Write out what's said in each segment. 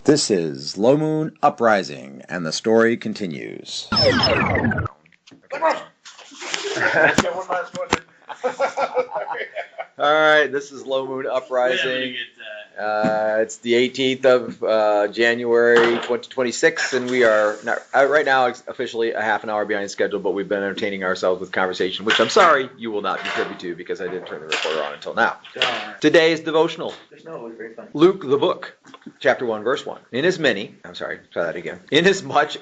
This is Low Moon Uprising, and the story continues. Alright, this is Low Moon Uprising. It's the 18th of January 2026, and we are right now officially a half an hour behind schedule, but we've been entertaining ourselves with conversation, which I'm sorry you will not be privy to because I didn't turn the recorder on until now. Today's devotional. Luke the book, chapter 1, verse 1. Inasmuch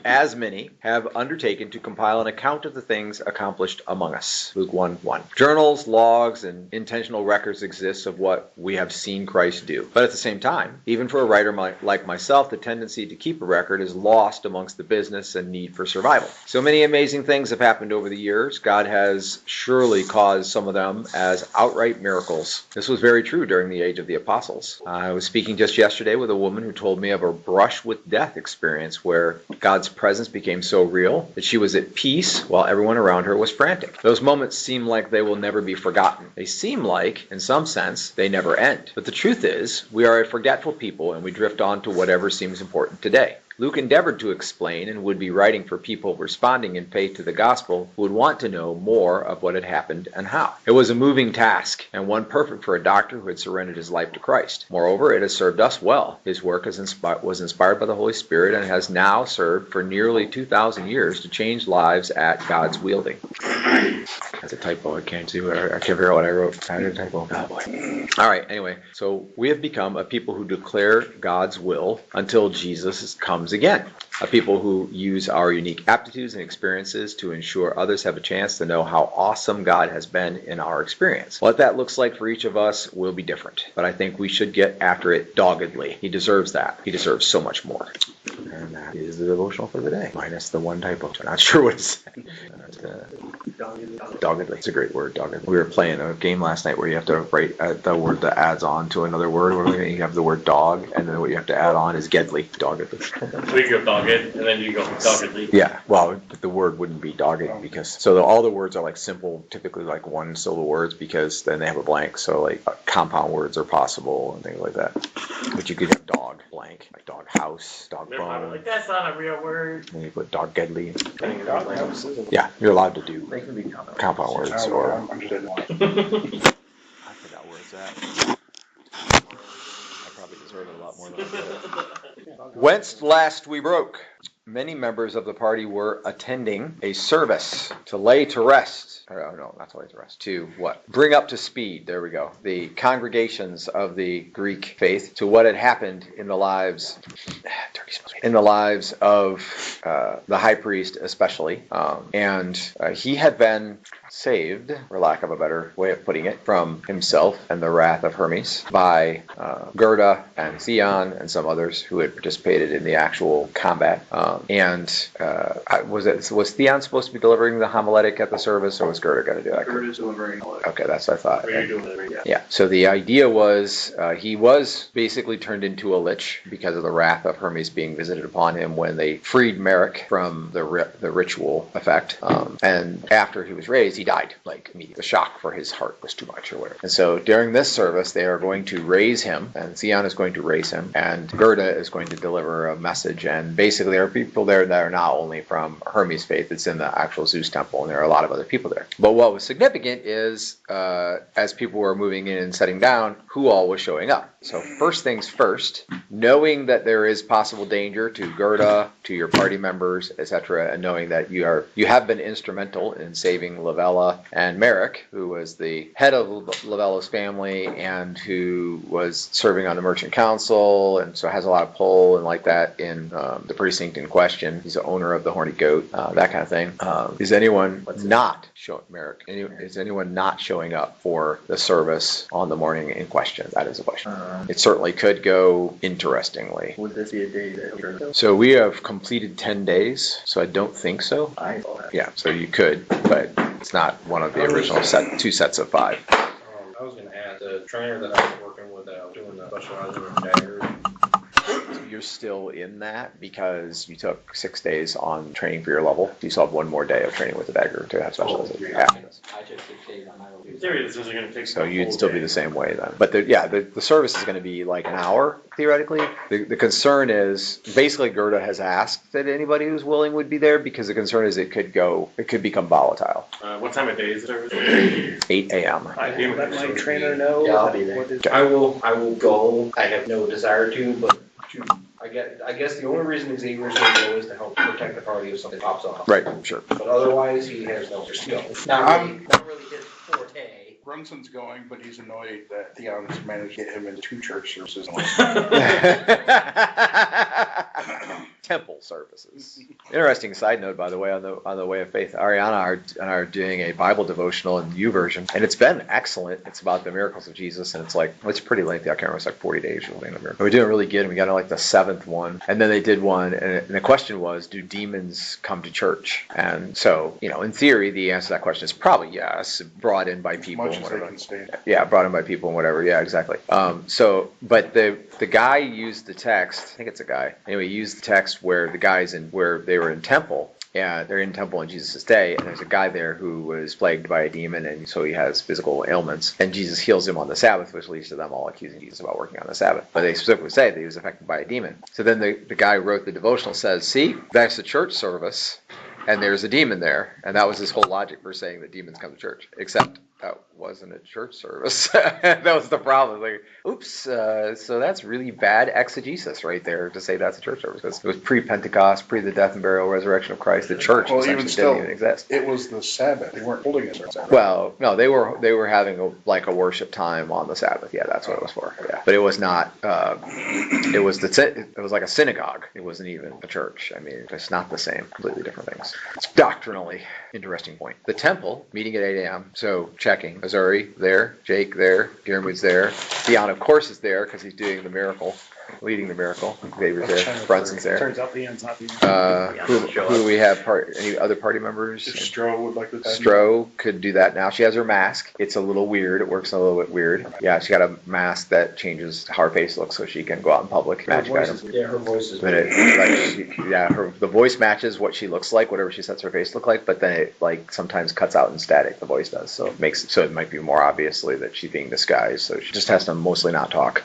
as many have undertaken to compile an account of the things accomplished among us. Luke 1:1. Journals, logs, and intentional records exist of what we have seen Christ do. But at the same time, even for a writer like myself, the tendency to keep a record is lost amongst the business and need for survival. So many amazing things have happened over the years. God has surely caused some of them as outright miracles. This was very true during the age of the apostles. I was speaking just yesterday with a woman who told me of a brush with death experience where God's presence became so real that she was at peace while everyone around her was frantic. Those moments seem like they will never be forgotten. They seem like, in some sense, they never end. But the truth is, we are a forgetful people and we drift on to whatever seems important today. Luke endeavored to explain and would be writing for people responding in faith to the gospel who would want to know more of what had happened and how. It was a moving task, and one perfect for a doctor who had surrendered his life to Christ. Moreover, it has served us well. His work was inspired by the Holy Spirit and has now served for nearly 2,000 years to change lives at God's wielding. That's a typo. I can't figure out what I wrote. I did a typo. Oh boy. All right, anyway, so we have become a people who declare God's will until Jesus comes again. A people who use our unique aptitudes and experiences to ensure others have a chance to know how awesome God has been in our experience. What that looks like for each of us will be different, but I think we should get after it doggedly. He deserves that. He deserves so much more. And that is the devotional for the day, minus the one typo. I'm not sure what it's saying. Doggedly. It's a great word, doggedly. We were playing a game last night where you have to write the word that adds on to another word. You have the word dog, and then what you have to add on is gedly, doggedly. So you go dogged, and then you go doggedly. Yeah, well, the word wouldn't be dogged because, all the words are like simple, typically like one syllable words because then they have a blank, so like compound words are possible and things like that. But you could have dog, blank, like dog house, dog bone. Like, that's not a real word. And you put dog gedly. Yeah, you're allowed to do compound words or... I forgot where it's at. I probably deserve it a lot more than I get. Whence last we broke. Many members of the party were attending a service to lay to rest. Not to lay to rest. To what? Bring up to speed. There we go. The congregations of the Greek faith to what had happened in the lives of the high priest, especially. And he had been saved, for lack of a better way of putting it, from himself and the wrath of Hermes by Gerda and Theon and some others who had participated in the actual combat. Was Theon supposed to be delivering the homiletic at the service, or was Gerda going to do that? Gerda's delivering homiletic. Okay, that's what I thought. Yeah. So the idea was he was basically turned into a lich because of the wrath of Hermes being visited upon him when they freed Merrick from the ritual effect. And after he was raised, he died, like immediately. The shock for his heart was too much or whatever. And so during this service, they are going to raise him, and Theon is going to raise him, and Gerda is going to deliver a message. And basically, there are people there that are not only from Hermes' faith, it's in the actual Zeus temple, and there are a lot of other people there. But what was significant is, as people were moving in and setting down, who all was showing up. So first things first, knowing that there is possible danger to Gerda, to your party members, etc., and knowing that you have been instrumental in saving Lavella and Merrick, who was the head of Lavella's family and who was serving on the Merchant Council, and so has a lot of pull and like that in the precinct in question. He's the owner of the Horny Goat, that kind of thing. Is anyone not showing up for the service on the morning in question? That is a question. It certainly could go interestingly. Would this be a day that... So we have completed 10 days, so I don't think so. Yeah, so you could, but it's not one of the original two sets of 5. I was going to add, the trainer that I was working with doing the specializing in daggers. You're still in that because you took 6 days on training for your level. You still have 1 more day of training with the dagger to have specialization after this. I took 6 days on my level. In theory, this isn't going to take. So the you'd whole still day. be the same way then. But the service is going to be like an hour, theoretically. The concern is, basically Gerda has asked that anybody who's willing would be there because the concern is it could become volatile. What time of day is it? Over? 8 a.m. Let my trainer know. Yeah, I'll be there. what is- I will go. I have no desire to, but I guess the only reason Xavier's going to go is to help protect the party if something pops off. Right, sure. But otherwise, he has no skill. It's not really his forte. Brunson's going, but he's annoyed that Theon's managed to get him into 2 church services. Temple services. Interesting side note, by the way, on the Way of Faith, Ariana and I are doing a Bible devotional in the U version, and it's been excellent. It's about the miracles of Jesus, and it's pretty lengthy. I can't remember. It's like 40 days or something. And we're doing really good, and we got to like the 7th one, and then they did one, and the question was, do demons come to church? And so, in theory, the answer to that question is probably yes, brought in by people Much and as they whatever. can stand. Yeah, brought in by people and whatever. Yeah, exactly. But the guy used the text. I think it's a guy. Anyway, he used the text where the guys where they were in temple. Yeah, they're in temple on Jesus' day, and there's a guy there who was plagued by a demon, and so he has physical ailments, and Jesus heals him on the Sabbath, which leads to them all accusing Jesus about working on the Sabbath. But they specifically say that he was affected by a demon. So then the guy who wrote the devotional says, see, that's a church service, and there's a demon there. And that was his whole logic for saying that demons come to church, except that wasn't a church service. That was the problem. Like, oops, so that's really bad exegesis right there to say that's a church service, because it was pre-Pentecost, pre the death and burial, resurrection of Christ. The church essentially didn't even exist. It was the Sabbath. They weren't holding it on Sabbath. Well, no, they were having a worship time on the Sabbath. Yeah, that's what it was for. Yeah, but it was not. It was like a synagogue. It wasn't even a church. I mean, it's not the same. Completely different things. It's doctrinally interesting point. The temple meeting at 8 a.m. So checking. Missouri there. Jake there. Giermud's there. Theon, of course, is there because he's doing the miracle, leading the miracle. Xavier's there. Brunson's there. Turns out Theon's not the Who do we have? Any other party members? If Stroh would like to Stroh could do that now. She has her mask. It's a little weird. It works a little bit weird. Yeah, she got a mask that changes how her face looks so she can go out in public. Magic item. Yeah, her voice is. But the voice matches what she looks like, whatever she sets her face look like. But then it sometimes cuts out in static. The voice does, so it might be more obviously that she's being disguised. So she just has to mostly not talk.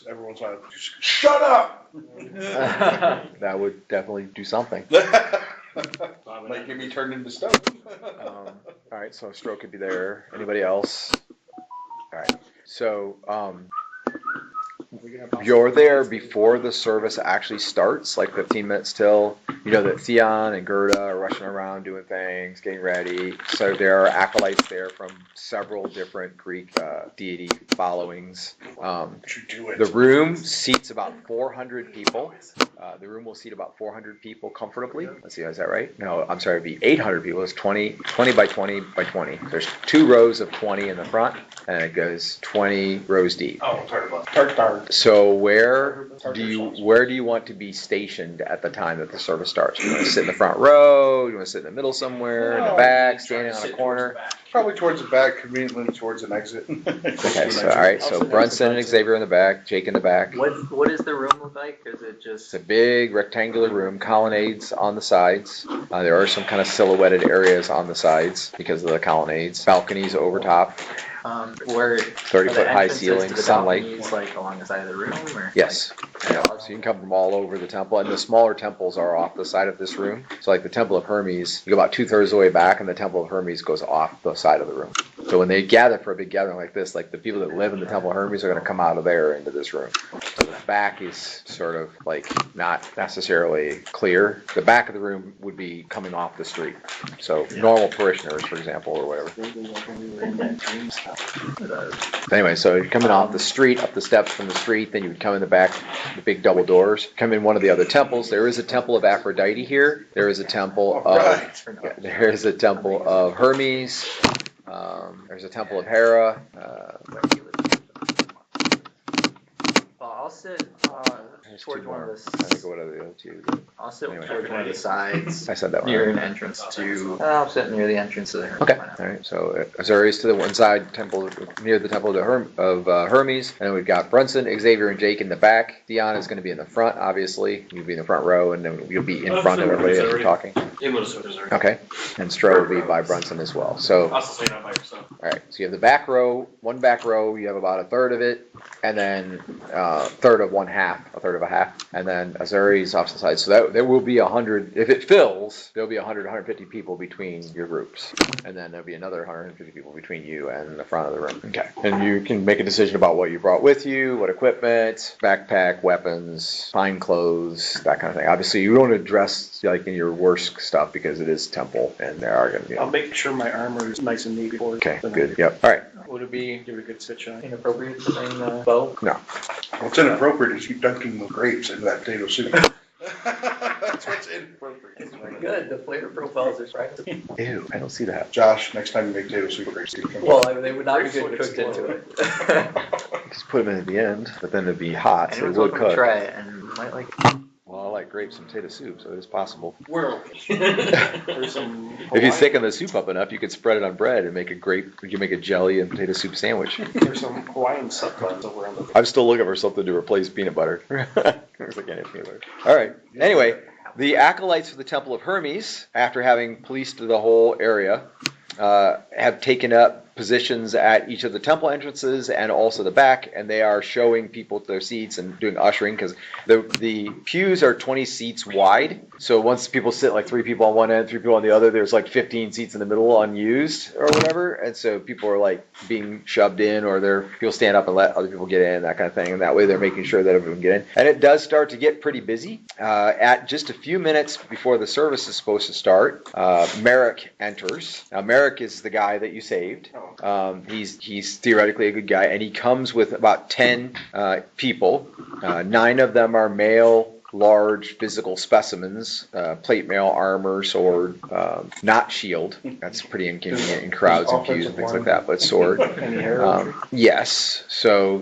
Everyone's like, shut up! That would definitely do something. Might get me turned into stone. All right, so Stroke could be there. Anybody else? All right, so you're there before the service actually starts, like 15 minutes till. You know that Theon and Gerda are rushing around doing things, getting ready. So there are acolytes there from several different Greek deity followings. The room seats about 400 people. The room will seat about 400 people comfortably. Let's see, is that right? No, I'm sorry, it'd be 800 people. It's 20 by 20 by 20. There's 2 rows of 20 in the front, and it goes 20 rows deep. Oh, tart. So where do you want to be stationed at the time that the service starts? You want to sit in the front row? You want to sit in the middle somewhere? In the back? Standing on a corner? Probably towards the back, conveniently towards an exit. Okay, so all right, so Brunson and Xavier in the back, Jake in the back. What does the room look like? Is it just? It's a big rectangular room, colonnades on the sides. There are some kind of silhouetted areas on the sides because of the colonnades. Balconies over top. Where 30-foot high ceiling, sunlight. Like along the side of the room, or? Yes. Yeah. So you can come from all over the temple, and the smaller temples are off the side of this room. So like the Temple of Hermes, you go about 2/3 of the way back, and the Temple of Hermes goes off the side of the room. So when they gather for a big gathering like this, like the people that live in the Temple of Hermes are going to come out of there into this room. So the back is sort of like not necessarily clear. The back of the room would be coming off the street. So normal parishioners, for example, or whatever. Anyway, so you're coming off the street, up the steps from the street, then you would come in the back, the big double doors, come in one of the other temples. There is a temple of Aphrodite here. There is a temple of Hermes. There's a temple of Hera. I'll sit There's towards two one more. of I think the. what are the other two? But I'll sit Anyway. towards one of the sides. I said that Near wrong. an entrance to. I'll sit near the entrance to the Hermes. Okay. Why not? All right. So Azari's to the one side, temple near the temple of Hermes, and then we've got Brunson, Xavier, and Jake in the back. Theon is going to be in the front, obviously. You'll be in the front row, and then you'll be in front of everybody as you're talking. Okay. And Stroh will be by Brunson as well. So. Also say not by yourself. All right, so you have the back row, one back row, you have about a third of it, and then a third of one half, a third of a half, and then Azari's off to the side. So that there will be 100, if it fills, there'll be 100, 150 people between your groups. And then there'll be another 150 people between you and the front of the room. Okay. And you can make a decision about what you brought with you, what equipment, backpack, weapons, fine clothes, that kind of thing. Obviously, you don't want to dress like in your worst stuff because it is temple, and there are going to be... I'll make sure my armor is nice and neat before. Okay, good. Yep. All right. Would it be, give it a good sit shine? Inappropriate to bring the bow. No. What's inappropriate is you dunking the grapes into that potato soup. That's what's inappropriate. It's pretty good. The flavor profiles are right. Ew, I don't see that. Josh, next time you make potato soup, grapes. Well, I mean, they would not be good cooked into it. Just put them in at the end, but then it'd be hot, so Anyone's it would welcome to cook. try it and might like. Well, I like grapes and potato soup, so it's possible. We're okay. There's some. If you thicken the soup up enough, you could spread it on bread and make a grape. You can make a jelly and potato soup sandwich. There's some Hawaiian subclans over on the. I'm still looking for something to replace peanut butter. There's like any peanut butter. All right. Anyway, the acolytes of the Temple of Hermes, after having policed the whole area, have taken up positions at each of the temple entrances and also the back, and they are showing people their seats and doing ushering because the pews are 20 seats wide. So once people sit like 3 people on one end, 3 people on the other, there's like 15 seats in the middle unused or whatever. And so people are like being shoved in, or people stand up and let other people get in, that kind of thing. And that way they're making sure that everyone can get in. And it does start to get pretty busy. At just a few minutes before the service is supposed to start, Merrick enters. Now Merrick is the guy that you saved. He's theoretically a good guy, and he comes with about 10 people. 9 of them are male, large physical specimens, plate mail, armor, sword, not shield. That's pretty inconvenient in crowds and pews and things like that, but sword. Yes, so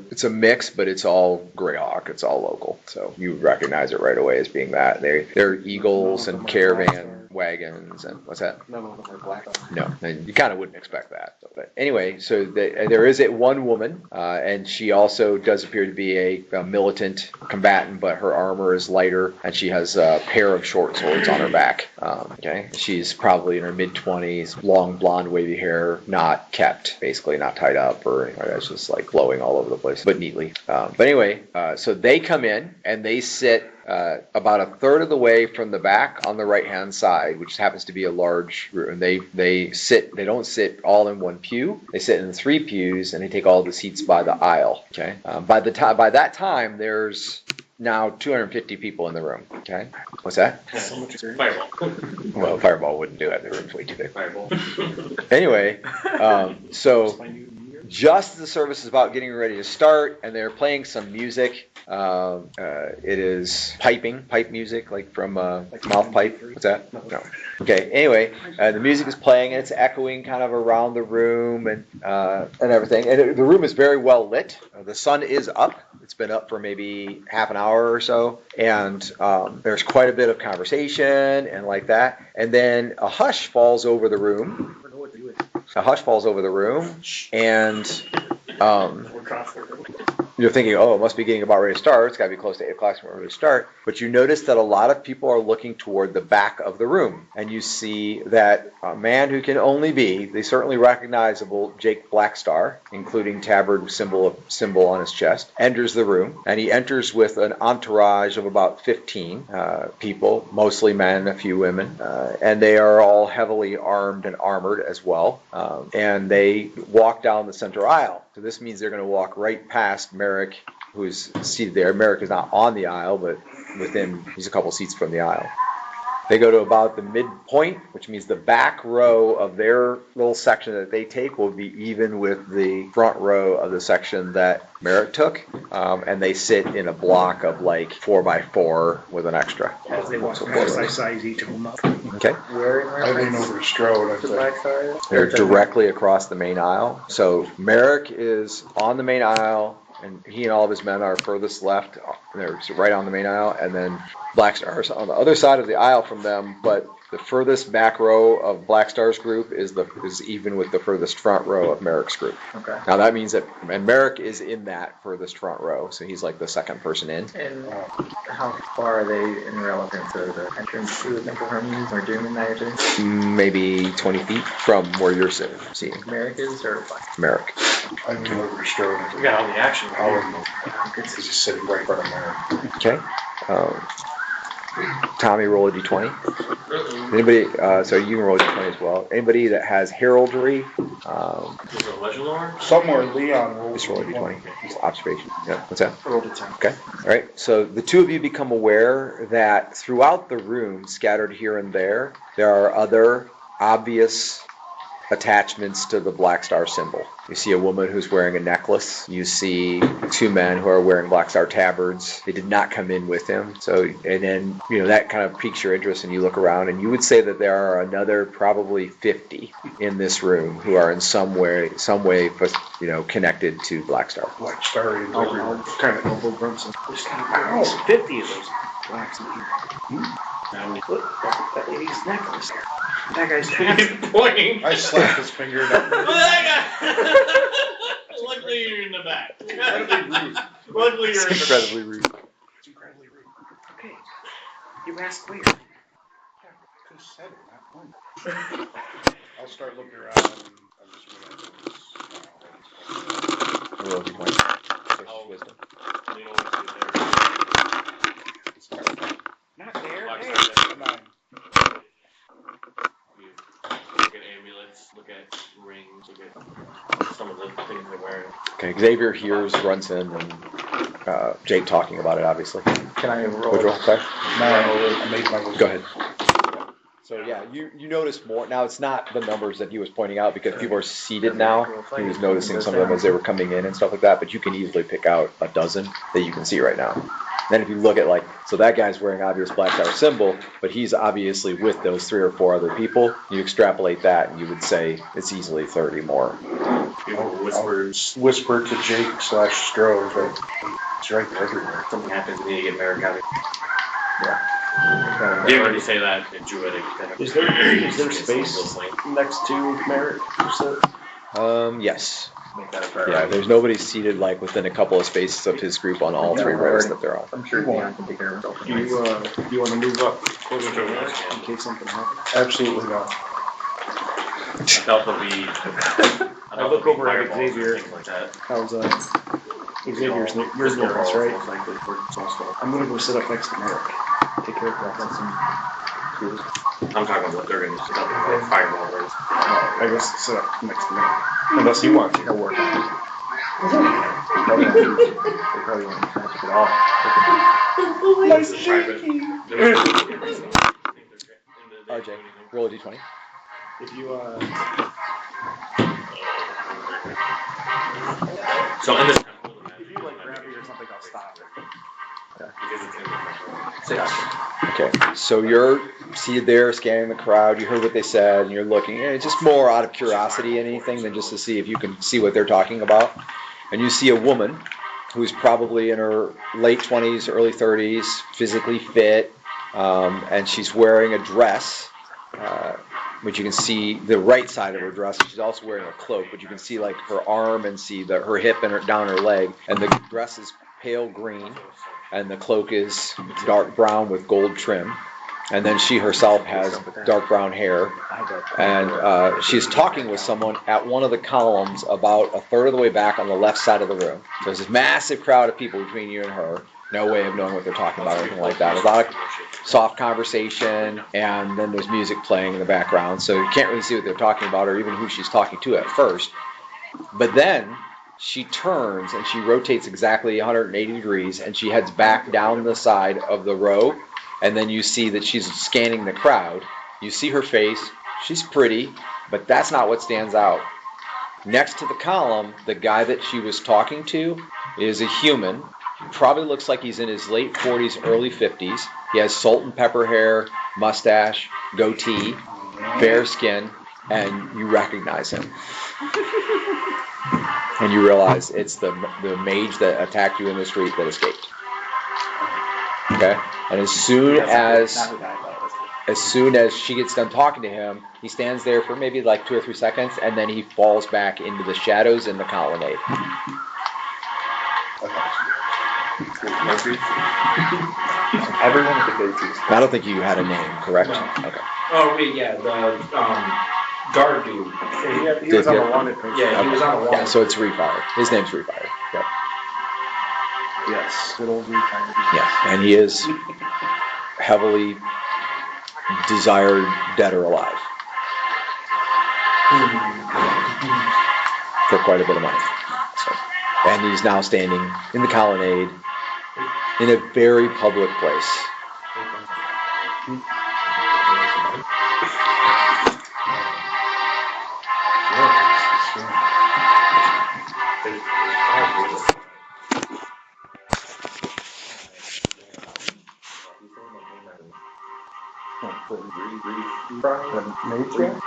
it's a mix, but it's all Greyhawk. It's all local, so you recognize it right away as being that. They're eagles and caravan wagons and what's that? None of them are black. No, and you kind of wouldn't expect that. But anyway, so there is one woman, and she also does appear to be a militant combatant, but her armor is lighter, and she has a pair of short swords on her back. Okay, she's probably in her mid-20s, long blonde wavy hair, not kept, basically not tied up or anything like that. It's just like blowing all over the place, but neatly. But anyway, so they come in and they sit about a third of the way from the back on the right-hand side, which happens to be a large room. They don't sit all in one pew. They sit in 3 pews, and they take all the seats by the aisle. Okay. By that time, there's now 250 people in the room. Okay. What's that? So much experience. Fireball. Well, Fireball wouldn't do it. The room's way too big. Fireball. Anyway, so just as the service is about getting ready to start, and they're playing some music. It is pipe music, like from mouth pipe. What's that? No. Okay. Anyway, the music is playing and it's echoing kind of around the room and everything. And the room is very well lit. The sun is up. It's been up for maybe half an hour or so, and there's quite a bit of conversation and like that. And then a hush falls over the room. And you're thinking, oh, it must be getting about ready to start. It's got to be close to 8 o'clock when we're ready to start. But you notice that a lot of people are looking toward the back of the room. And you see that a man who can only be the certainly recognizable Jake Blackstar, including tabard symbol on his chest, enters the room. And he enters with an entourage of about 15 people, mostly men, a few women. And they are all heavily armed and armored as well. And they walk down the center aisle. So this means they're going to walk right past Merrick, who's seated there. Merrick is not on the aisle, but he's a couple seats from the aisle. They go to about the midpoint, which means the back row of their little section that they take will be even with the front row of the section that Merrick took. And they sit in a block of like 4x4 with an extra. As they walk past, I size each of them up. Okay. Where I lean over to Stroh and I the say, black star is? They're directly across the main aisle. So Merrick is on the main aisle. and he and all of his men are furthest left. They're right on the main aisle, and then Black Star's on the other side of the aisle from them, but the furthest back row of Black Star's group is even with the furthest front row of Merrick's group. Okay. Now that means that, and Merrick is in that furthest front row, so he's like the second person in. And how far are they in relevance to the entrance to the Temple Hermes or Doom and I think? Maybe 20 feet from where you're sitting. Merrick is or what? Merrick. I came over to Strode. We got all the action. I wouldn't know, because he's sitting right in front of Merrick. Okay. Tommy, roll a d20. Anybody, so you can roll a d20 as well. Anybody that has heraldry, Is it a legend lore? Somewhere Leon rolled. just roll a d20. Just observation. Yeah, what's that? I rolled a 10. Okay. All right. So the two of you become aware that throughout the room, scattered here and there are other obvious attachments to the Black Star symbol. You see a woman who's wearing a necklace. You see two men who are wearing Black Star tabards. They did not come in with him. So, and then, that kind of piques your interest, and you look around, and you would say that there are another probably 50 in this room who are in some way, connected to Black Star. Black Star is everywhere. Kind of elbow grunts. There's kind of 50 of those blacks in here. Look, that lady's necklace. That guy's pointing. I slapped his finger down. Luckily you're in the back. Incredibly rude. Luckily you're in the back. Incredibly rude. It's incredibly rude. Okay. You asked where? Yeah, could have said it, not point. I'll start looking around. I'm just gonna Roll a d20. Search Oh. wisdom. You know what It's not Not there. a Hey. 9. You look at amulets, look at rings, look at some of the things they're wearing. Okay, Xavier hears, runs in, and Jake talking about it, obviously. Can I roll? Would you roll? Sorry? 9. I made my wisdom. Go ahead. So yeah, you notice more. Now it's not the numbers that he was pointing out because people are seated now. He was noticing some of them as they were coming in and stuff like that, but you can easily pick out a dozen that you can see right now. Then if you look at so that guy's wearing obvious Black Star symbol, but he's obviously with those 3 or 4 other people. You extrapolate that and you would say it's easily 30 more. People whispers. Whisper to Jake / Strode. Right? It's right there everywhere. Something happens, we need to get Merrick out of Yeah. here. You already say that in Druidic. Is there space next to Merrick? Yes. Make that a priority. Yeah, there's nobody seated within a couple of spaces of his group on all 3 rows that they're on. I'm sure Theon can take care of himself. Do you want to move up closer to Merrick in case something happens? Absolutely not. I look over at Xavier. How's Xavier's yours near us, right? I'm gonna go sit up next to Merrick. Take care of that. I'm talking about they're gonna sit up and fireball right? I guess sit up next to Merrick. Unless you want to. He'll work on it. They probably won't traffic at all. RJ, roll a d20. If you so in this if you grab me or something, I'll stop it. Okay, so you're seated there scanning the crowd. You heard what they said, and you're looking. It's just more out of curiosity and anything than just to see if you can see what they're talking about. And you see a woman who's probably in her late 20s, early 30s, physically fit, and she's wearing a dress, which you can see the right side of her dress. She's also wearing a cloak, but you can see her arm and see her hip and down her leg. And the dress is pale green, and the cloak is dark brown with gold trim. And then she herself has dark brown hair, and she's talking with someone at one of the columns about a third of the way back on the left side of the room. So there's this massive crowd of people between you and her. No way of knowing what they're talking about or anything like that. There's a lot of soft conversation, and then there's music playing in the background, so you can't really see what they're talking about or even who she's talking to at first. But then she turns and she rotates exactly 180 degrees, and she heads back down the side of the row. And then you see that she's scanning the crowd. You see her face. She's pretty, but that's not what stands out. Next to the column, the guy that she was talking to is a human. He probably looks like he's in his late 40s, early 50s. He has salt and pepper hair, mustache, goatee, fair skin, and you recognize him. And you realize it's the mage that attacked you in the street that escaped. Okay? And as soon as she gets done talking to him, he stands there for maybe like 2 or 3 seconds, and then he falls back into the shadows in the colonnade. Everyone at the go-to. I don't think you had a name, correct? No. Okay. Oh, wait, yeah, the, guard dude. He was on the wanted post. Yeah, he was on a Yeah, wall. so it's Refire. His name's Refire. Yep. Yes, good old Refire. Yeah, and he is heavily desired, dead or alive, for quite a bit of money. So, and he's now standing in the colonnade in a very public place.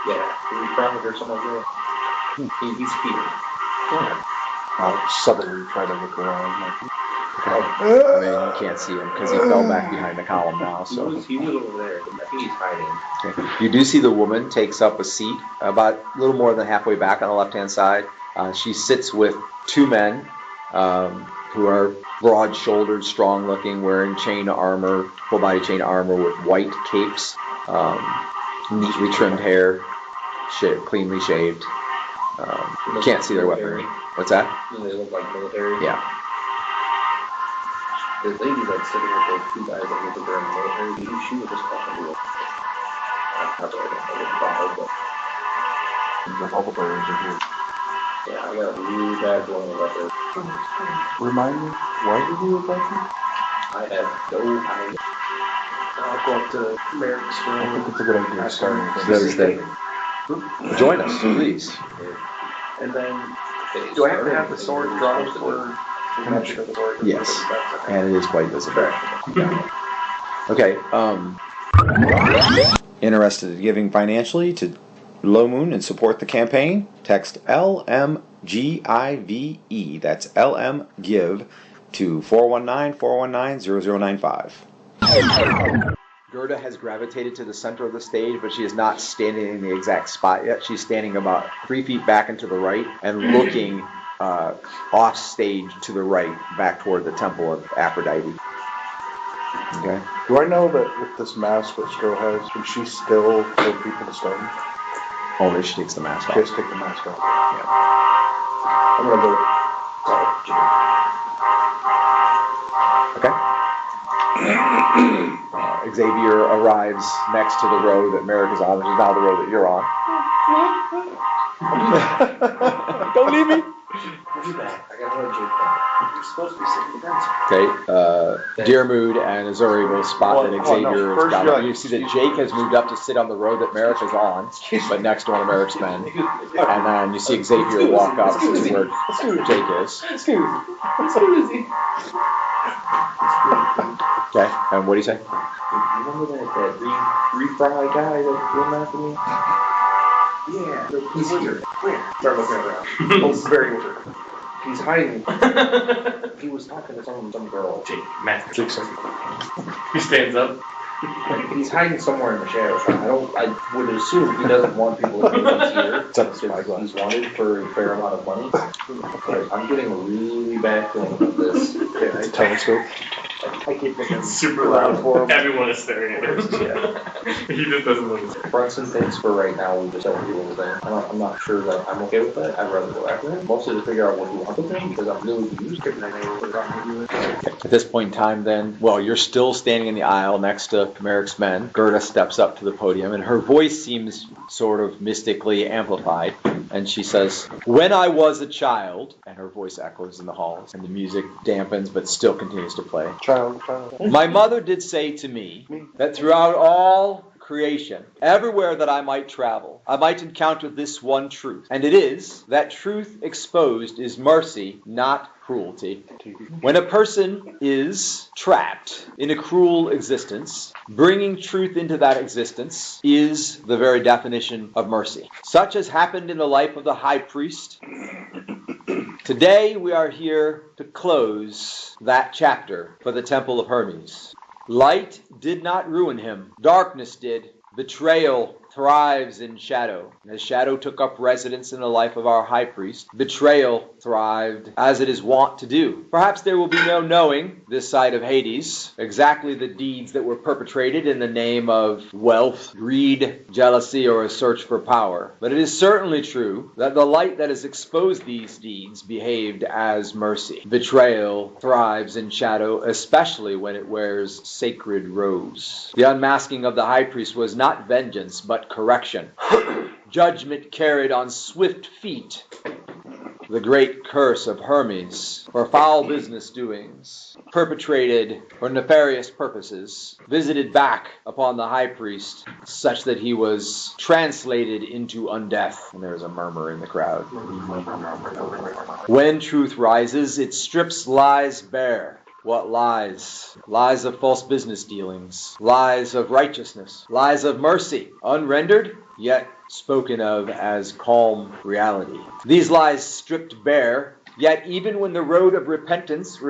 Yeah, Refire or something like that. He's Peter. I'll subtly try to look around. I mean, you can't see him because he fell back behind the column now. So He was over there. I think he's hiding. okay. You do see the woman takes up a seat about a little more than halfway back on the left-hand side. She sits with 2 men who are broad-shouldered, strong-looking, wearing chain armor, full-body chain armor with white capes, neatly trimmed hair, cleanly shaved. You can't see their weaponry. What's that? They look like military. Yeah. The lady that's sitting with those 2 guys that look like they're in the military, she was just talking to them. That's what I don't know about, but The bubble bearers are here. yeah, I got a really bad feeling about this. Remind me, why did you attack me? I have no idea. I'll go up to Merrick's I think room. it's a good idea to start with That is that. Join us, please. And then, do I have to have the sword drawn for match of the sword? Yes. And it is quite visible. Okay. Interested in giving financially to Low Moon and support the campaign? Text LMGIVE. That's LMGIVE to 419-419-0095. Gerda has gravitated to the center of the stage, but she is not standing in the exact spot yet. She's standing about 3 feet back and to the right and looking off stage to the right, back toward the Temple of Aphrodite. Okay. Do I know that with this mask that Stro has, can she still kill people to stone? Only she takes the mask off. Just take the mask off. I'm gonna go. Okay. Xavier arrives next to the road that Merrick is on, which is now the road that you're on. Don't leave me. I'll be back. I gotta let Jake back. You're supposed to be sitting against me. Okay, Dearmood and Azuri will spot that Xavier is down. first You see that Jake has moved up to sit on the road that Merrick is on, but next to one of Merrick's men. And then you see Xavier walk up to where Jake is. Okay, and what do you say? You remember that refry guy that came after me? Yeah. He's here. Where? Start looking around. Oh, very weird. He's hiding. He was talking to some girl. Jake, Matt. Jake's like, He stands up. He's hiding somewhere in the shadows. I would assume he doesn't want people to know he's here. That's my glass. He's wanted for a fair amount of money. But I'm getting a really bad feeling about this. yeah, telescope. I keep thinking Super loud. for him. Everyone is staring at him. Yeah. He just doesn't notice. Brunson thinks for right now we just don't do anything. I'm not sure that I'm okay with that. I'd rather go after him. Mostly to figure out what he wants with him because I'm really confused. At this point in time, then, well, you're still standing in the aisle next to Merrick's men. Gerda steps up to the podium, and her voice seems sort of mystically amplified. And she says, "When I was a child," and her voice echoes in the halls, and the music dampens but still continues to play. Child. "My mother did say to me that throughout all creation, everywhere that I might travel, I might encounter this one truth, and it is that truth exposed is mercy, not cruelty. When a person is trapped in a cruel existence, bringing truth into that existence is the very definition of mercy. Such as happened in the life of the high priest. Today we are here to close that chapter for the Temple of Hermes. Light did not ruin him. Darkness did. Betrayal thrives in shadow. As shadow took up residence in the life of our high priest, betrayal thrived as it is wont to do. Perhaps there will be no knowing, this side of Hades, exactly the deeds that were perpetrated in the name of wealth, greed, jealousy, or a search for power. But it is certainly true that the light that has exposed these deeds behaved as mercy. Betrayal thrives in shadow, especially when it wears sacred robes. The unmasking of the high priest was not vengeance, but correction. Judgment carried on swift feet. The great curse of Hermes for foul business doings, perpetrated for nefarious purposes, visited back upon the high priest such that he was translated into undeath. And there's a murmur in the crowd. When truth rises, it strips lies bare. What lies? Lies of false business dealings, lies of righteousness, lies of mercy, unrendered, yet spoken of as calm reality. These lies stripped bare, yet even when the road of repentance,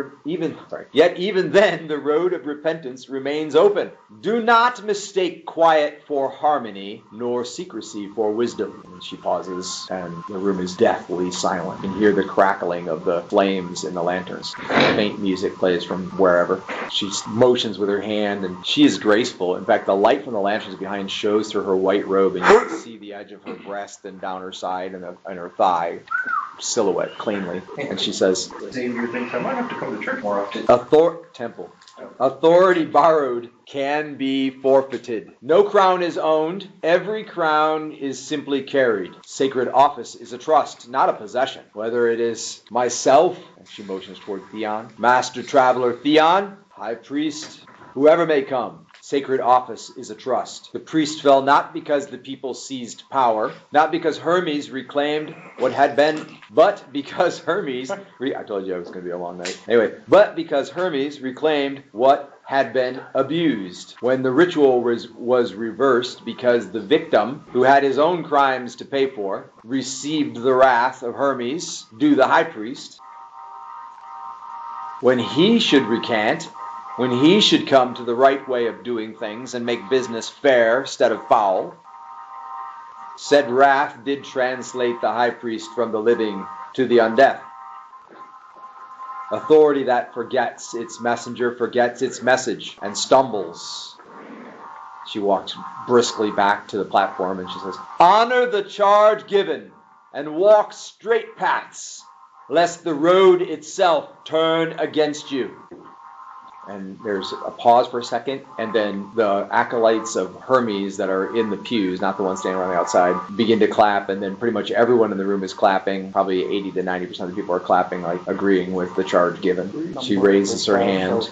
yet even then the road of repentance remains open. Do not mistake quiet for harmony, nor secrecy for wisdom. And she pauses, and the room is deathly silent. You can hear the crackling of the flames in the lanterns. Faint music plays from wherever. She motions with her hand, and she is graceful. In fact, the light from the lanterns behind shows through her white robe, and you can see the edge of her breast and down her side and her thigh. Silhouette cleanly, and she says, Xavier thinks I might have to come to church more often. Temple. Authority borrowed can be forfeited. No crown is owned. Every crown is simply carried. Sacred office is a trust, not a possession. Whether it is myself, and she motions toward Theon, Master Traveler Theon, High Priest, whoever may come, sacred office is a trust. The priest fell not because the people seized power, not because Hermes reclaimed what had been, but because Hermes, I told you it was going to be a long night. Anyway, but because Hermes reclaimed what had been abused. When the ritual was reversed because the victim, who had his own crimes to pay for, received the wrath of Hermes, due the high priest, when he should recant, when he should come to the right way of doing things and make business fair instead of foul, said wrath did translate the high priest from the living to the undead. Authority that forgets its messenger forgets its message and stumbles. She walks briskly back to the platform and she says, honor the charge given and walk straight paths, lest the road itself turn against you. And there's a pause for a second, and then the acolytes of Hermes that are in the pews, not the ones standing around the outside, begin to clap, and then pretty much everyone in the room is clapping. Probably 80 to 90% of the people are clapping, like agreeing with the charge given. She raises her hand.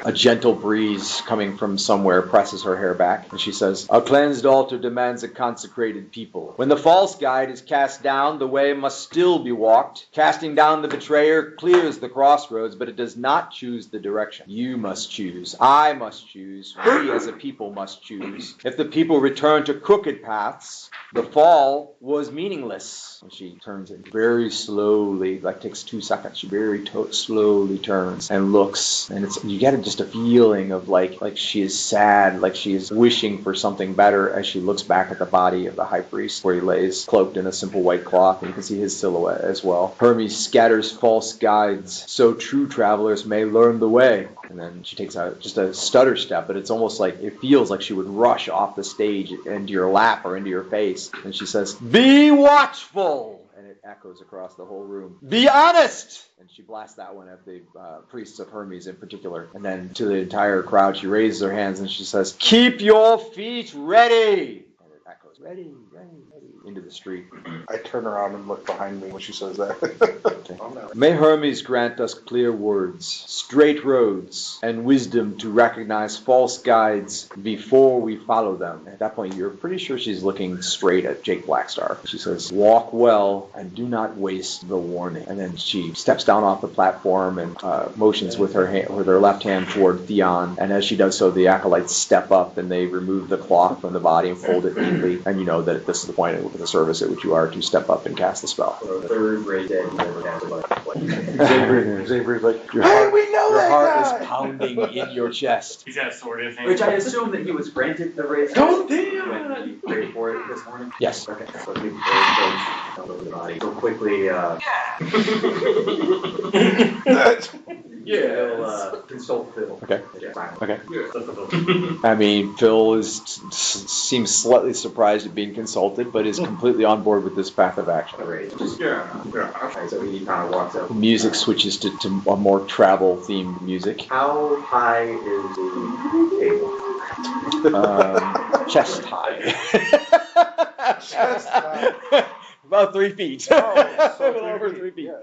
A gentle breeze coming from somewhere presses her hair back, and she says, a cleansed altar demands a consecrated people. When the false guide is cast down, the way must still be walked. Casting down the betrayer clears the crossroads, but it does not choose the direction. You must choose. I must choose. We as a people must choose. If the people return to crooked paths, the fall was meaningless. And she turns it very slowly, like takes 2 seconds. She very slowly turns and looks, and you get just a feeling of like she is sad, like she is wishing for something better as she looks back at the body of the high priest where he lays cloaked in a simple white cloth, and you can see his silhouette as well. Hermes scatters false guides so true travelers may learn the way. And then she takes out just a stutter step, but it's almost like it feels like she would rush off the stage into your lap or into your face. And she says, be watchful! And it echoes across the whole room. Be honest! And she blasts that one at the priests of Hermes in particular. And then to the entire crowd, she raises her hands and she says, keep your feet ready! And it echoes, ready, ready, ready. into the street. I turn around and look behind me when she says that. May Hermes grant us clear words, straight roads, and wisdom to recognize false guides before we follow them. At that point, you're pretty sure she's looking straight at Jake Blackstar. She says, walk well and do not waste the warning. And then she steps down off the platform and motions with her left hand toward Theon. And as she does so, the acolytes step up and they remove the cloth from the body and fold it neatly. And you know that this is the point of the service at which you are to step up and cast the spell. So third grade dead, you never cast a light. Xavier's like, Your hey, heart, we know your that heart guy! is pounding in your chest. He's got a sword in his hand. Which I assume that he was granted the raise. Don't when he prayed for it this morning. Yes. Okay. So he prayed over the body. So quickly, he'll consult Phil. Okay. Yeah, fine. Okay. Yeah. I mean, Phil seems slightly surprised at being consulted, but is completely on board with this path of action. Okay, so he kind of walks up. The music switches to a more travel-themed music. How high is the table? Chest high. Chest high. About 3 feet. Oh, a so little over 3 feet. Yeah.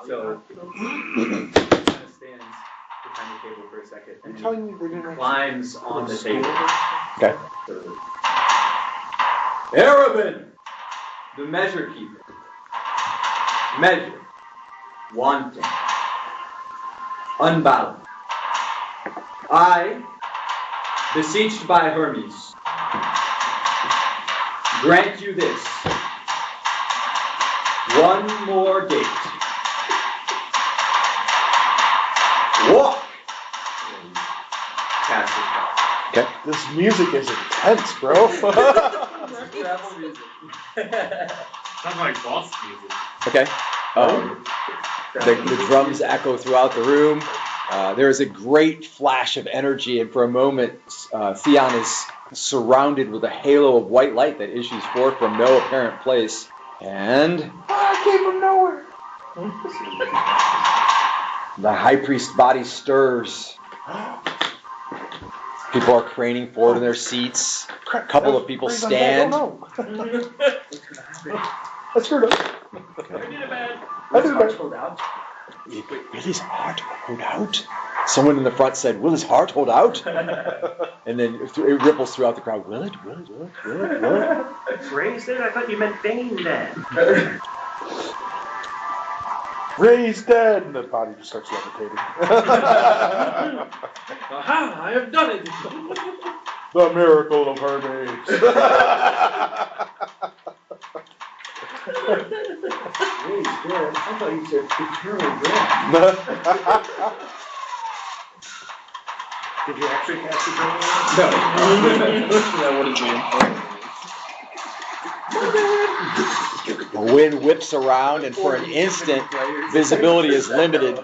So kind of stands behind the table for a second You're and telling me they didn't climbs on the table. Okay. Arabin, the measure keeper. Measure, wanting, unbalanced. I, beseeched by Hermes, grant you this. One more gate. Walk. Cast it. Okay. This music is intense, bro. Travel music. Sounds like boss music. Okay. The drums echo throughout the room. There is a great flash of energy, and for a moment, Theon is surrounded with a halo of white light that issues forth from no apparent place. And I came from nowhere. the high priest's body stirs. People are craning forward in their seats. A couple of people stand. I screwed up. I did it bad. I did it. Hold out. Will his heart hold out? Someone in the front said, will his heart hold out? And then it ripples throughout the crowd. Will it? Raised it? I thought you meant Bane then. Ray's dead. And the body just starts levitating. Aha! I have done it! The miracle of Hermes. Raised dead. I thought you said eternal death. Did you actually cast the dragon? No. That would have The wind whips around, and for an instant, visibility is limited.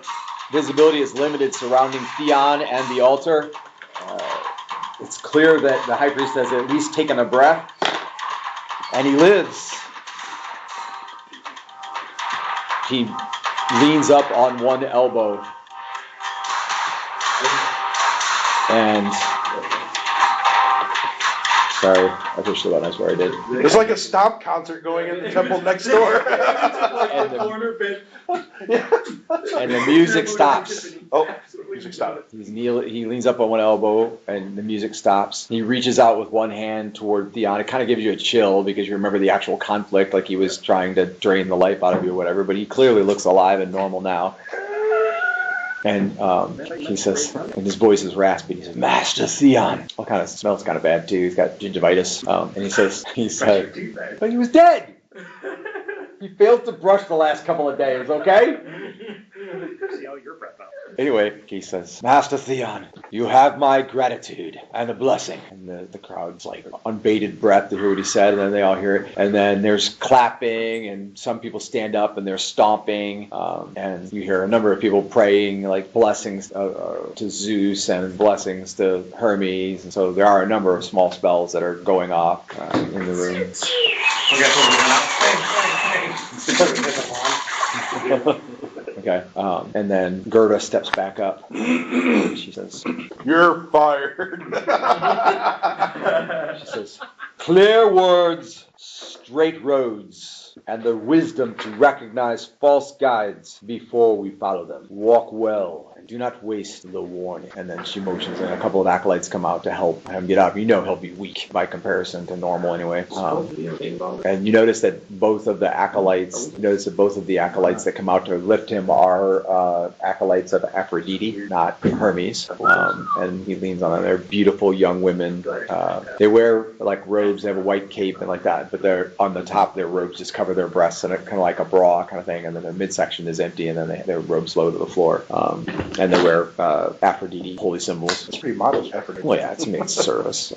Visibility is limited surrounding Theon and the altar. It's clear that the high priest has at least taken a breath, and he lives. He leans up on one elbow, and sorry, I pushed the button. I swear I did. It's like a stomp concert going in the temple next door. And the music stops. Oh, music stopped. He leans up on one elbow, and the music stops. He reaches out with one hand toward Theon. It kind of gives you a chill because you remember the actual conflict, like he was trying to drain the life out of you or whatever. But he clearly looks alive and normal now. And he says, and his voice is raspy. He says, "Master Theon." All kind of smells kind of bad too. He's got gingivitis. And he said, but he was dead. He failed to brush the last couple of days. Okay. See how your breath out. Anyway, he says, "Master Theon, you have my gratitude and a blessing." And the crowd's like on bated breath to hear what he said, and then they all hear it. And then there's clapping, and some people stand up and they're stomping, and you hear a number of people praying like blessings to Zeus and blessings to Hermes. And so there are a number of small spells that are going off in the room. Okay, and then Gerda steps back up. She says, You're fired. she says, Clear words, straight roads, and the wisdom to recognize false guides before we follow them. Walk well, and do not waste the warning. And then she motions, and a couple of acolytes come out to help him get up. You know he'll be weak by comparison to normal anyway. And you notice that both of the acolytes that come out to lift him are acolytes of Aphrodite, not Hermes. And he leans on them. They're beautiful young women. They wear like robes. They have a white cape and like that, but they're on the top of their robes just cover their breasts and kind of like a bra kind of thing, and then their midsection is empty, and then their robes low to the floor. And they wear Aphrodite holy symbols. It's pretty modest Aphrodite. Well, yeah, it's service.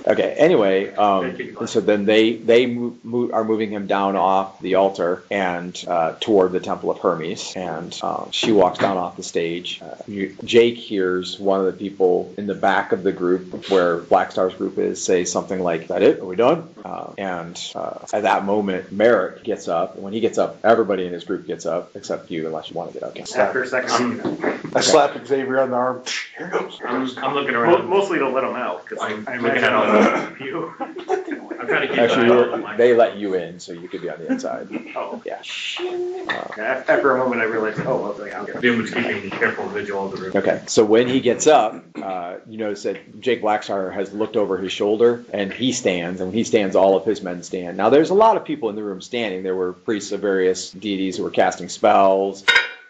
Okay. Anyway, so then they are moving him down off the altar and toward the Temple of Hermes, and she walks down off the stage. Jake hears one of the people in the back of the group where Black Star's group is say something like, "Is that it? Are we done?" And at that moment, Merrick gets up. And when he gets up, everybody in his group gets up, except you, unless you want to get up. Okay. After a second. I slap Xavier on the arm. Here goes. I'm looking around. Mostly to let him out, because I'm I looking imagine at all I'll the you. I'm trying to keep an eye on Actually, they let you in, so you could be on the inside. Oh. Yeah. After a moment, I realized, I'll get Liam was keeping careful vigil of the room. Okay, so when he gets up, you notice that Jake Blackstar has looked over his shoulder, and he stands, and when he stands, all of his men stand. Now, there's a lot of people in the room standing. There were priests of various deities who were casting spells.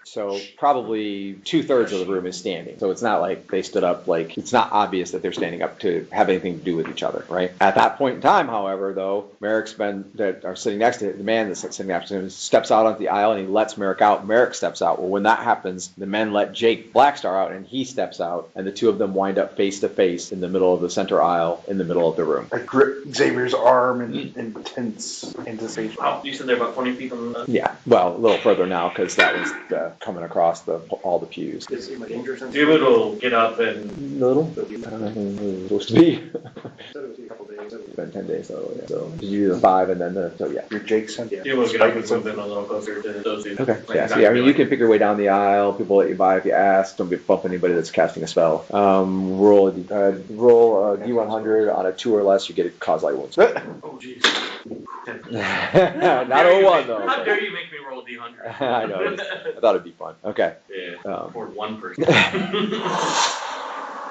So probably 2/3 of the room is standing. So it's not like they stood up, like it's not obvious that they're standing up to have anything to do with each other, right? At that point in time, however, though, Merrick's been that are sitting next to it, the man that's sitting next to him steps out onto the aisle and he lets Merrick out. Merrick steps out. Well, when that happens, the men let Jake Blackstar out and he steps out, and the two of them wind up face to face in the middle of the center aisle in the middle of the room. I grip Xavier's arm in intense anticipation. Oh, you said they're about 20 feet from the... Yeah, well, a little further now because that was coming across all the pews. Does it seem like dangerous? David will get up and... Little? I don't know who it was supposed to be. Said it was a couple days. It's been 10 days, so yeah. So did you do the 5 and then so yeah. Your Jake sent David will get up and move in a little closer to those two. Okay. Yeah. So yeah, I mean, you can pick your way down the aisle. People let you by if you ask. Don't bump anybody that's casting a spell. Roll a D100 on a 2 or less. You get cause light wounds. Oh, jeez. Not a 1 though. How dare you make me roll a D100? I know. I thought it'd be fun. Okay. Yeah. For one person.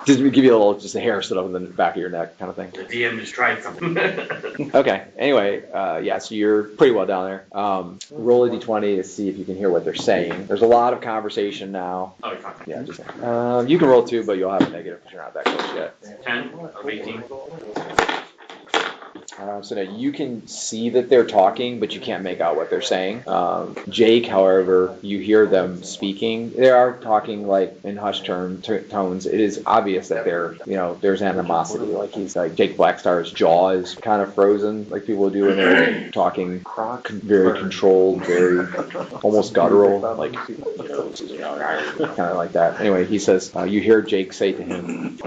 Just give you just a hair stood up in the back of your neck kind of thing. The DM just tried something. Okay. Anyway, yeah, so you're pretty well down there. Roll a d20 to see if you can hear what they're saying. There's a lot of conversation now. Oh, you're fine. Yeah, just you can roll 2, but you'll have a negative because you're not that close yet. 10 of 18. So now you can see that they're talking, but you can't make out what they're saying. Jake, however, you hear them speaking. They are talking like in hushed tones. It is obvious that there's animosity. Like Jake Blackstar's jaw is kind of frozen, like people do when they're talking, very controlled, very almost guttural, like kind of like that. Anyway, he says, you hear Jake say to him,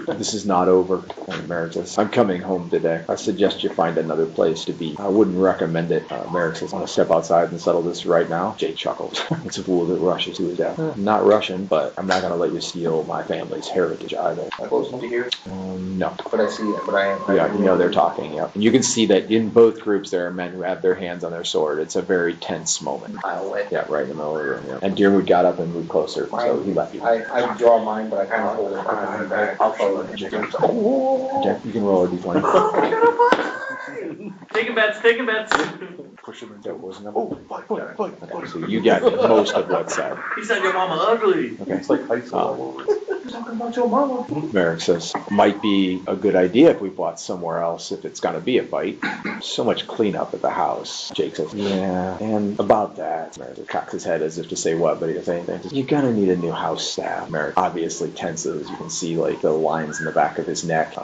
"This is not over." And Merrick says, "I'm coming home today. I suggest you find another place to be. I wouldn't recommend it." Merrick says, "I'm going to step outside and settle this right now." Jake chuckles. "It's a fool that rushes to his death. I'm not Russian, but I'm not going to let you steal my family's heritage either." Close to here, No. but I see it. But I Yeah, you know they're talking, yeah. And you can see that in both groups there are men who have their hands on their sword. It's a very tense moment. I'll wait. Yeah, right in the middle of the room, yeah. And Deerwood got up and moved closer, so he left you. I draw mine, but I kind of hold it behind my back. I'll follow it. Okay, you can roll a d20. Taking bets. push him That into wasn't Oh, fight. Okay, so you got most of what's said. He said your mama ugly. Okay. It's like high school all over. You're talking about your mama. Merrick says, might be a good idea if we bought somewhere else if it's going to be a fight. So much cleanup at the house. Jake says, yeah, and about that. Merrick cocks his head as if to say what, but he doesn't say anything. You're going to need a new house staff. Merrick obviously tenses. You can see like the lines in the back of his neck.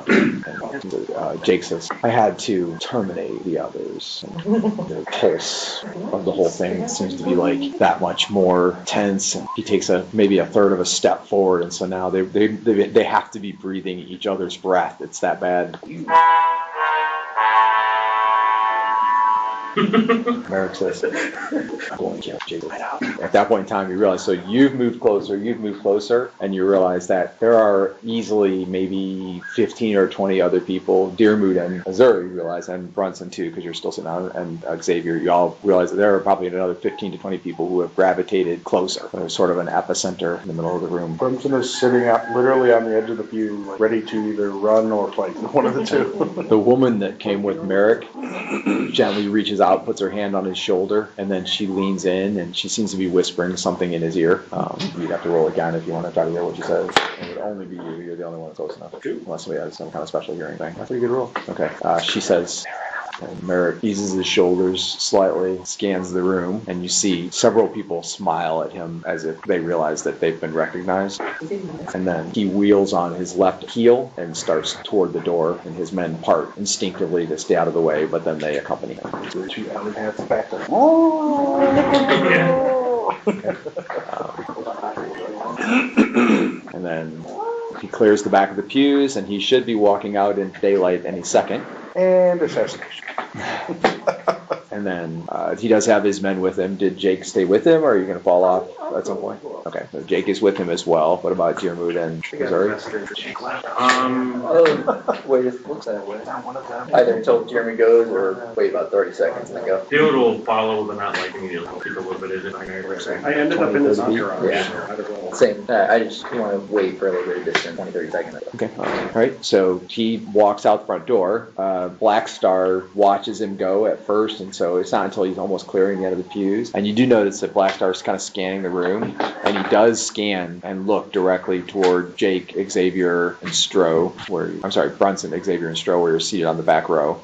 Jake says, I had to terminate the others. The pulse of the whole thing seems to be like that much more tense. He takes maybe a third of a step forward, and so now they have to be breathing each other's breath. It's that bad. Merrick says, I'm going to kill Jake. At that point in time, you realize, so you've moved closer, and you realize that there are easily maybe 15 or 20 other people, Deermood and Missouri, you realize, and Brunson too, because you're still sitting down, and Xavier, you all realize that there are probably another 15 to 20 people who have gravitated closer. There's sort of an epicenter in the middle of the room. Brunson is sitting out literally on the edge of the pew, like, ready to either run or fight. One of the two. The woman that came with Merrick gently reaches out, puts her hand on his shoulder, and then she leans in, and she seems to be whispering something in his ear. You'd have to roll again if you want to try to hear what she says. It would only be you. You're the only one that's close enough. Unless somebody has some kind of special hearing thing. That's a pretty good roll. Okay. She says... And Merrick eases his shoulders slightly, scans the room, and you see several people smile at him as if they realize that they've been recognized. And then he wheels on his left heel and starts toward the door, and his men part instinctively to stay out of the way, but then they accompany him. The two other hands back there. And then he clears the back of the pews, and he should be walking out in daylight any second. And assassination. And then he does have his men with him. Did Jake stay with him, or are you going to fall off at some point? Okay, so Jake is with him as well. What about Deermood and Missouri? Wait, it looks that way. Either until Jeremy goes or wait about 30 seconds and then go. Dude will follow, but not like immediately. Keep a little bit in it. I ended up in this entourage. Yeah. Same. I just want to wait for a little bit of distance, 20, 30 seconds. Okay, all right. So he walks out the front door. Black Star watches him go at first, and so it's not until he's almost clearing the end of the pews. And you do notice that Black Star's kind of scanning the room, and he does scan and look directly toward Jake, Xavier, and Brunson, Xavier, and Stroh, where you're seated on the back row.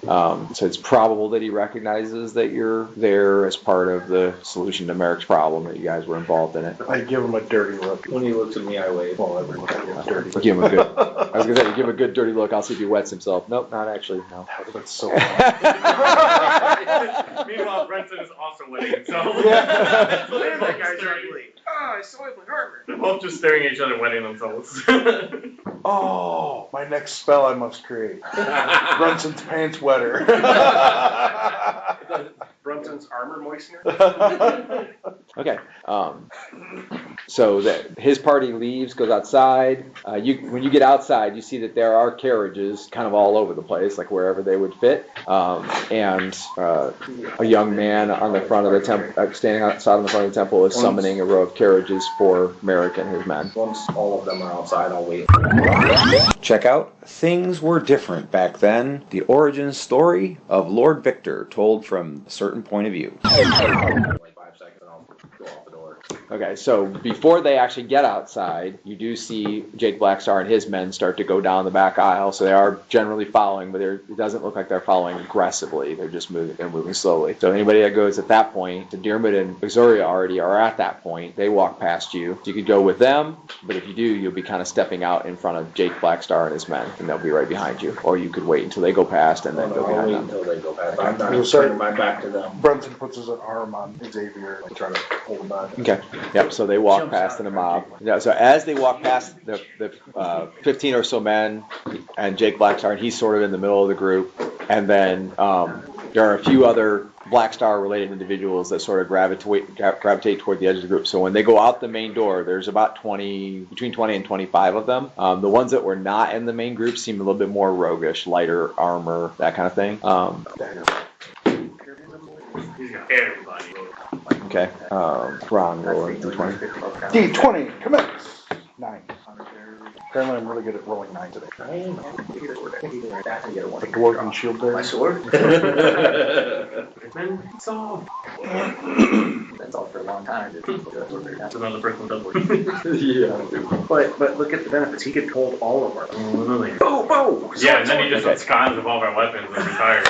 So it's probable that he recognizes that you're there as part of the solution to Merrick's problem, that you guys were involved in it. I give him a dirty look. When he looks at me, I wave. Well, everyone gives dirty look. Give him a good. I was gonna say, give him a good dirty look. I'll see if he wets himself. Nope, not actually. No. That's so Meanwhile, Brenton is also winning himself. That guy's like, I soiled my armor. They're both just staring at each other, wetting themselves. Oh, my next spell I must create. Brunson's pants wetter. Brunson's armor moistener. Okay. So that his party leaves, goes outside. When you get outside, you see that there are carriages kind of all over the place, like wherever they would fit. And a young man on the front of the temple, standing outside on the front of the temple, is summoning a row of carriages for Merrick and his men. Once all of them are outside, I'll wait. Check out Things Were Different Back Then, the origin story of Lord Victor, told from a certain point of view. Like 5 seconds and I'll go off the door. Okay, so before they actually get outside, you do see Jake Blackstar and his men start to go down the back aisle. So they are generally following, but it doesn't look like they're following aggressively. They're just moving slowly. So anybody that goes at that point, the Deermood and Missouri already are at that point. They walk past you. You could go with them, but if you do, you'll be kind of stepping out in front of Jake Blackstar and his men, and they'll be right behind you. Or you could wait until they go past and then go I'll behind wait them. until they go past. I'm You'll not start- turning my back to them. Brunson puts his arm on Xavier, like trying to hold him back. Okay. Yep. So they walk past in a mob. Yeah. So as they walk past the 15 or so men and Jake Blackstar, and he's sort of in the middle of the group, and then there are a few other Blackstar related individuals that sort of gravitate toward the edge of the group. So when they go out the main door, there's about between 20 and 25 of them. The ones that were not in the main group seem a little bit more roguish, lighter armor, that kind of thing. He's got everybody. Okay. Ron, roll a d20. D20, commence. 9. Apparently I'm really good at rolling 9 today. The dwarven shield bearer. My sword? It's all. That's all for a long time. That's another person double. Yeah. But look at the benefits. He could hold all of our. Oh, yeah, and then he just lets cons of all of our weapons and retires.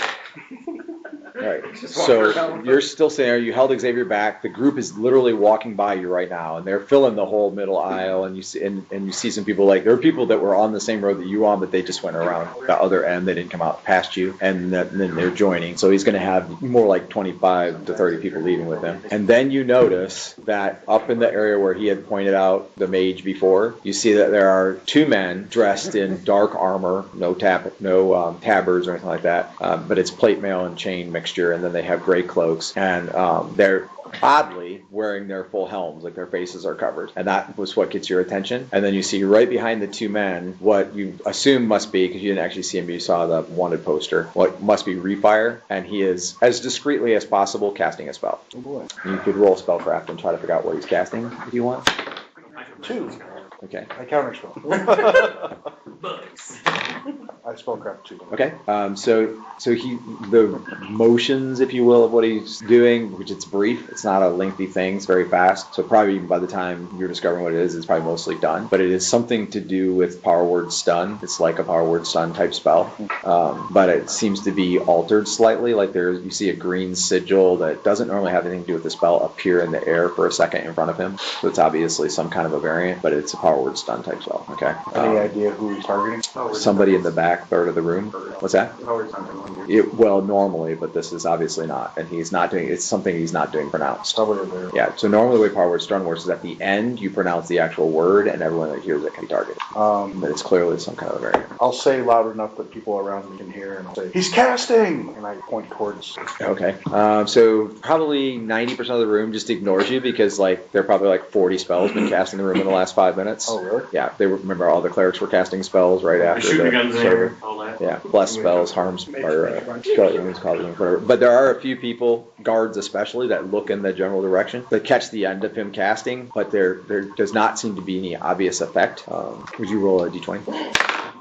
All right. So you're still sitting there. You held Xavier back. The group is literally walking by you right now, and they're filling the whole middle aisle. And you see some people, like there are people that were on the same road that you were on, but they just went around the other end. They didn't come out past you, and then they're joining. So he's going to have more like 25 to 30 people leaving with him. And then you notice that up in the area where he had pointed out the mage before, you see that there are 2 men dressed in dark armor, no tabards or anything like that, but it's plate mail and chain mixture. mixture, and then they have gray cloaks, and they're oddly wearing their full helms, like their faces are covered, and that was what gets your attention. And then you see right behind the two men what you assume must be, because you didn't actually see him, you saw the wanted poster, what must be Refire, and he is, as discreetly as possible, casting a spell. Oh boy. You could roll spellcraft and try to figure out what he's casting if you want. 2. Okay. I counterspell. Bugs. I spellcraft 2. Okay. So he, the motions, if you will, of what he's doing, which it's brief, it's not a lengthy thing, it's very fast. So probably even by the time you're discovering what it is, it's probably mostly done. But it is something to do with power word stun. It's like a power word stun type spell. But it seems to be altered slightly. Like you see a green sigil that doesn't normally have anything to do with the spell appear in the air for a second in front of him. So it's obviously some kind of a variant, but it's a power word stun type spell. Okay. Any idea who he's targeting? Somebody in the back third of the room. What's that? Well, normally, but this is obviously not, and he's not doing. It's something he's not doing pronounced. Probably there. Yeah. So normally, the way power word stun works is at the end you pronounce the actual word, and everyone that hears it can be targeted. But it's clearly some kind of a variant. I'll say loud enough that people around me can hear, and I'll say, "He's casting!" And I point towards. Okay. So probably 90% of the room just ignores you because like there are probably like 40 spells been cast in the room in the last 5 minutes. Oh, really? Yeah. They remember all the clerics were casting spells right after Shooting the guns in server. air, all that. Yeah, bless spells, harms, or scarlet wounds, cause whatever. But there are a few people, guards especially, that look in the general direction. They catch the end of him casting, but there does not seem to be any obvious effect. Would you roll a d20?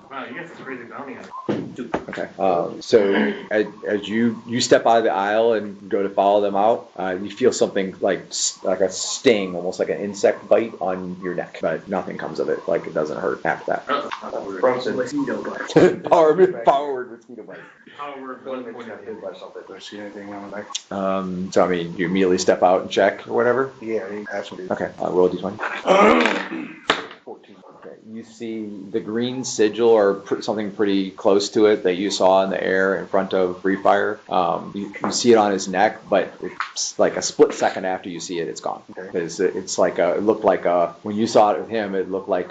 Wow, you got some crazy bounty on it. Okay. So as you step out of the aisle and go to follow them out, you feel something like a sting, almost like an insect bite on your neck, but nothing comes of it. Like it doesn't hurt after that. Power word mosquito bite. Power word 1.0. Do I see anything around the back? So I mean, you immediately step out and check or whatever. Yeah, he asked me. Okay. Roll a d20. 14. Okay. You see the green sigil or something pretty close to it that you saw in the air in front of Refire. You see it on his neck, but it's like a split second after you see it, it's gone. Okay. Because it's like it looked like when you saw it with him, it looked like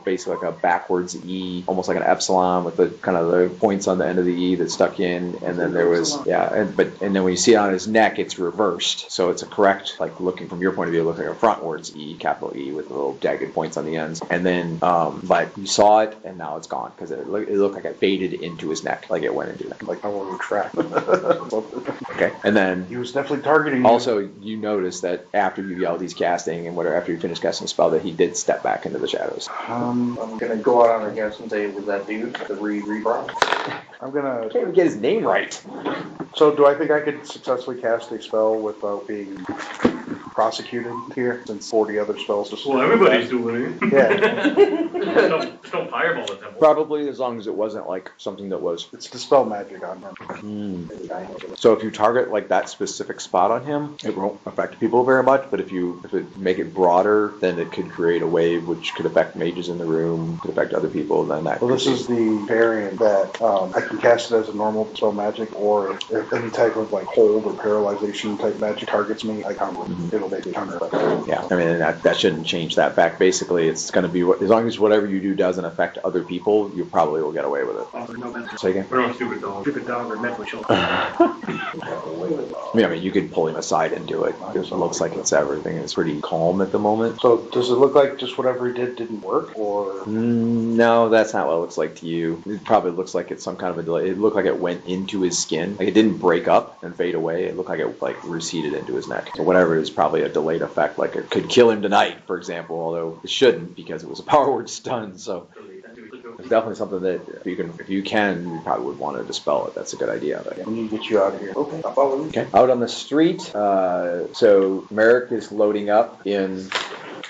basically like a backwards E, almost like an epsilon with the kind of the points on the end of the E that stuck in, and then there was and then when you see it on his neck, it's reversed. So it's a correct, like looking from your point of view, it looks like a frontwards E, capital E with little jagged points on the ends, and then but you saw it and now it's gone because it looked like it faded into his neck, like it went into that. Like I want to trap. Okay, and then He was definitely targeting you. also you notice that after you yelled he's casting and whatever, after you finished casting the spell, that he did step back into the shadows. I'm gonna go out on a guess and say it was that dude, the Rebron. I'm gonna. Can't even get his name right. So do I think I could successfully cast a spell without being prosecuted here, since 40 other spells just... Well, everybody's doing it. Yeah. Don't fireball the temple. Probably as long as it wasn't like something that was. It's dispel magic on him. So if you target like that specific spot on him, it won't affect people very much. But if it make it broader, then it could create a wave which could affect mages in the room, could affect other people. Then that. Well, this is the variant that I can cast it as a normal dispel magic, or if any type of like hold or paralyzation type magic targets me, I counter it. It'll make it counter. Yeah, I mean that shouldn't change that fact. Basically, it's going to be as long as whatever you do doesn't affect other people, you probably will get away with it. Say again. We're on stupid dog. Stupid dog or mentally children. I mean, you could pull him aside and do it. It looks like it's everything is pretty calm at the moment. So does it look like just whatever he did didn't work, or? No, that's not what it looks like to you. It probably looks like it's some kind of a delay. It looked like it went into his skin. Like it didn't break up and fade away. It looked like it like receded into his neck. So whatever it is, probably a delayed effect. Like it could kill him tonight, for example, although it shouldn't because it was a power word stun. So it's definitely something that if you can, you probably would want to dispel it. That's a good idea. But, We need to get you out of here. Okay, I'll follow you. okay. Out on the street, so Merrick is loading up in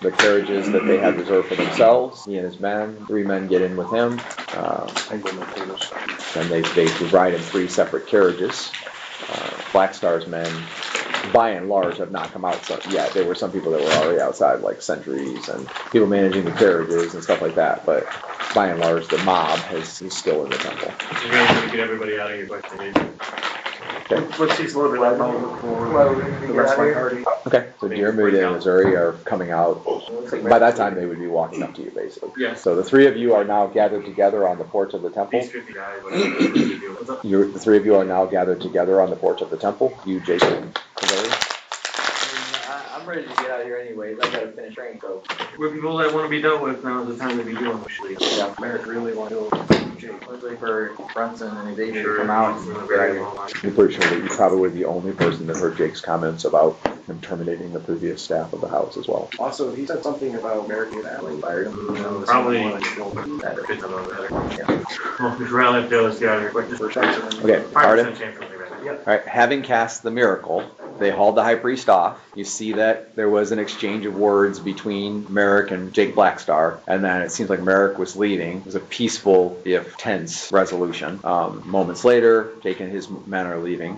the carriages that they have reserved for themselves. He and his men, 3 men get in with him. And they ride in 3 separate carriages. Black Star's men, by and large, have not come out yet. There were some people that were already outside, like sentries and people managing the carriages and stuff like that. But by and large, the mob is still in the temple. You're going to get everybody out of here by today. Let's see some other for the rest of my party. Okay, so Diarmuid and Missouri are coming out. By that time, they would be walking up to you, basically. Yes. So the three of you are now gathered together on the porch of the temple. These 50 guys, whatever. The three of you are now gathered together on the porch of the temple. You, Jason, Missouri. I'm ready to get out of here anyways. I gotta finish training, so. With people that want to be dealt with, now is the time to be doing actually. Yeah. Merrick really want to Jake. Let's wait for Brunson and Xavier to come out. I'm pretty sure that you probably were the only person that heard Jake's comments about him terminating the previous staff of the house as well. Also, he said something about Merrick and Allie. Fired him. Probably. That Well, we should really have to let's get out of here quick. Okay, 5% Arden. chance we'll be back. Alright, having cast the miracle, they hauled the high priest off. You see that there was an exchange of words between Merrick and Jake Blackstar, and then it seems like Merrick was leaving. It was a peaceful, if tense, resolution. Moments later, Jake and his men are leaving.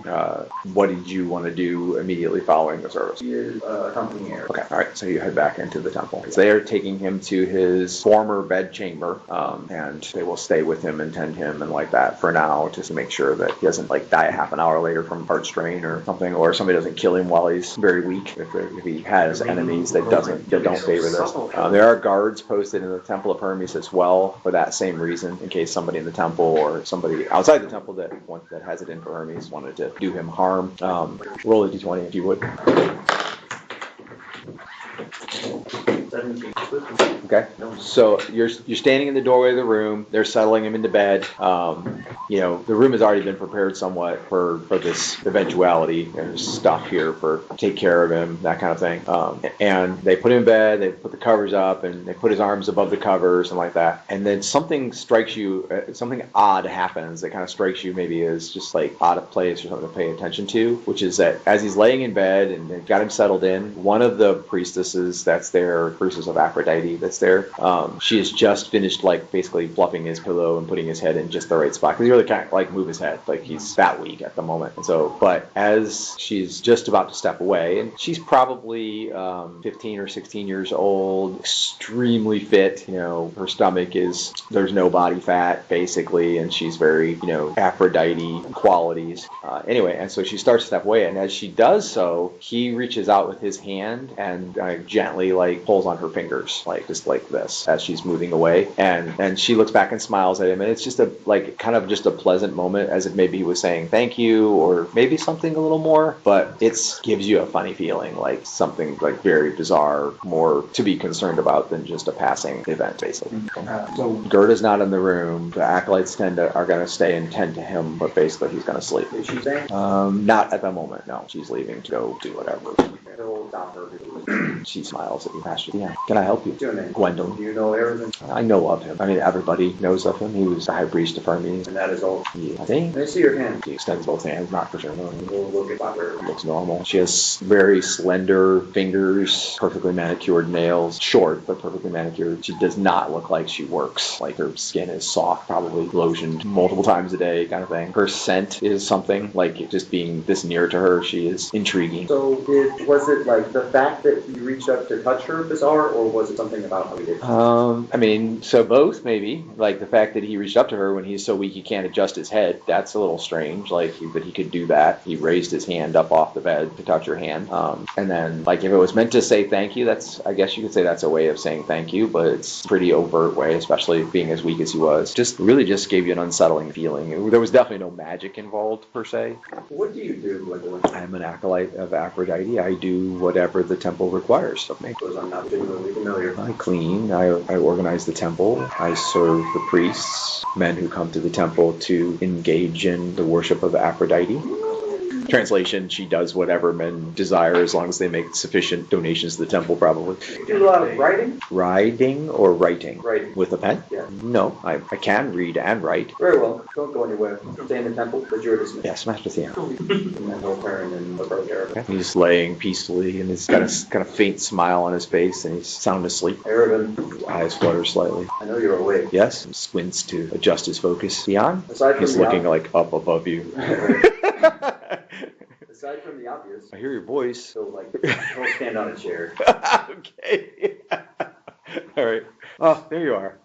What did you want to do immediately following the service? He is accompanying Eric. Okay, alright, so you head back into the temple. So they are taking him to his former bed chamber, and they will stay with him and tend him and like that for now, just to make sure that he doesn't like die a half an hour later from heart strain or something, or somebody doesn't kill him while he's very weak. If he has enemies that don't favor this. There are guards posted in the Temple of Hermes as well for that same reason, in case somebody in the temple or somebody outside the temple that has it in for Hermes wanted to do him harm. Roll a d20 if you would. 17. Okay, so you're standing in the doorway of the room. They're settling him into bed. The room has already been prepared somewhat for this eventuality. There's stuff here for take care of him, that kind of thing. And they put him in bed. They put the covers up, and they put his arms above the covers and like that. And then something strikes you. Something odd happens that kind of strikes you, maybe as just like out of place or something to pay attention to. Which is that as he's laying in bed and they've got him settled in, one of the priestesses that's there, priestess of Aphrodite that's there, she has just finished like basically fluffing his pillow and putting his head in just the right spot, because he really can't like move his head, like he's that weak at the moment. And so, but as she's just about to step away, and she's probably 15 or 16 years old, extremely fit, her stomach is, there's no body fat basically, and she's very, Aphrodite qualities. Anyway, and so she starts to step away, and as she does so, he reaches out with his hand and gently like pulls on her fingers, like just like this, as she's moving away, and she looks back and smiles at him, and it's just a like kind of just a pleasant moment, as if maybe he was saying thank you or maybe something a little more, but it gives you a funny feeling, like something like very bizarre, more to be concerned about than just a passing event basically. So Gerda's not in the room. The acolytes are going to stay and tend to him, but basically he's going to sleep. Is she staying? Not at the moment, no. She's leaving to go do whatever. He'll stop her. She smiles at you, Pastor Theon. Can I help you? What's your name? Gwendolyn. Do you know everything? I know of him. I mean, everybody knows of him. He was the high priest of Hermes. And that is all. Yeah, I think. Let me see your hand. He extends both hands, not for sure. No, We'll look at her. looks normal. She has very slender fingers, perfectly manicured nails, short but perfectly manicured. She does not look like she works. Like her skin is soft, probably lotioned multiple times a day, kind of thing. Her scent is something, like just being this near to her, she is intriguing. So was it like the fact that you reached up to touch her bizarre, or was it something about how he did? I mean, so both maybe. Like the fact that he reached up to her when he's so weak he can't adjust his head, that's a little strange. Like that he could do that. He raised his hand up off the bed to touch her hand. And then like if it was meant to say thank you, I guess you could say that's a way of saying thank you, but it's a pretty overt way, especially being as weak as he was. Just really just gave you an unsettling feeling. There was definitely no magic involved per se. What do you do? I'm an acolyte of Aphrodite. I do whatever the temple requires of me. Because I'm not particularly familiar. I clean, I organize the temple, I serve the priests, men who come to the temple to engage in the worship of Aphrodite. Translation, she does whatever men desire as long as they make sufficient donations to the temple, probably. You do a lot of writing? Riding or writing? Writing. With a pen? Yeah. No, I can read and write. Very well. Don't go anywhere. Stay in the temple, but you're dismissed. Yes, Master Theon. And then he'll turn and approach Eric. Okay. He's laying peacefully, and he's got a kind of faint smile on his face, and he's sound asleep. Arabin, Eyes flutter slightly. I know you're awake. Yes, squints to adjust his focus. Theon? Aside from He's the looking like up above you. Aside from the obvious, I hear your voice. so like, don't stand on a chair. Okay. All right. Oh, there you are.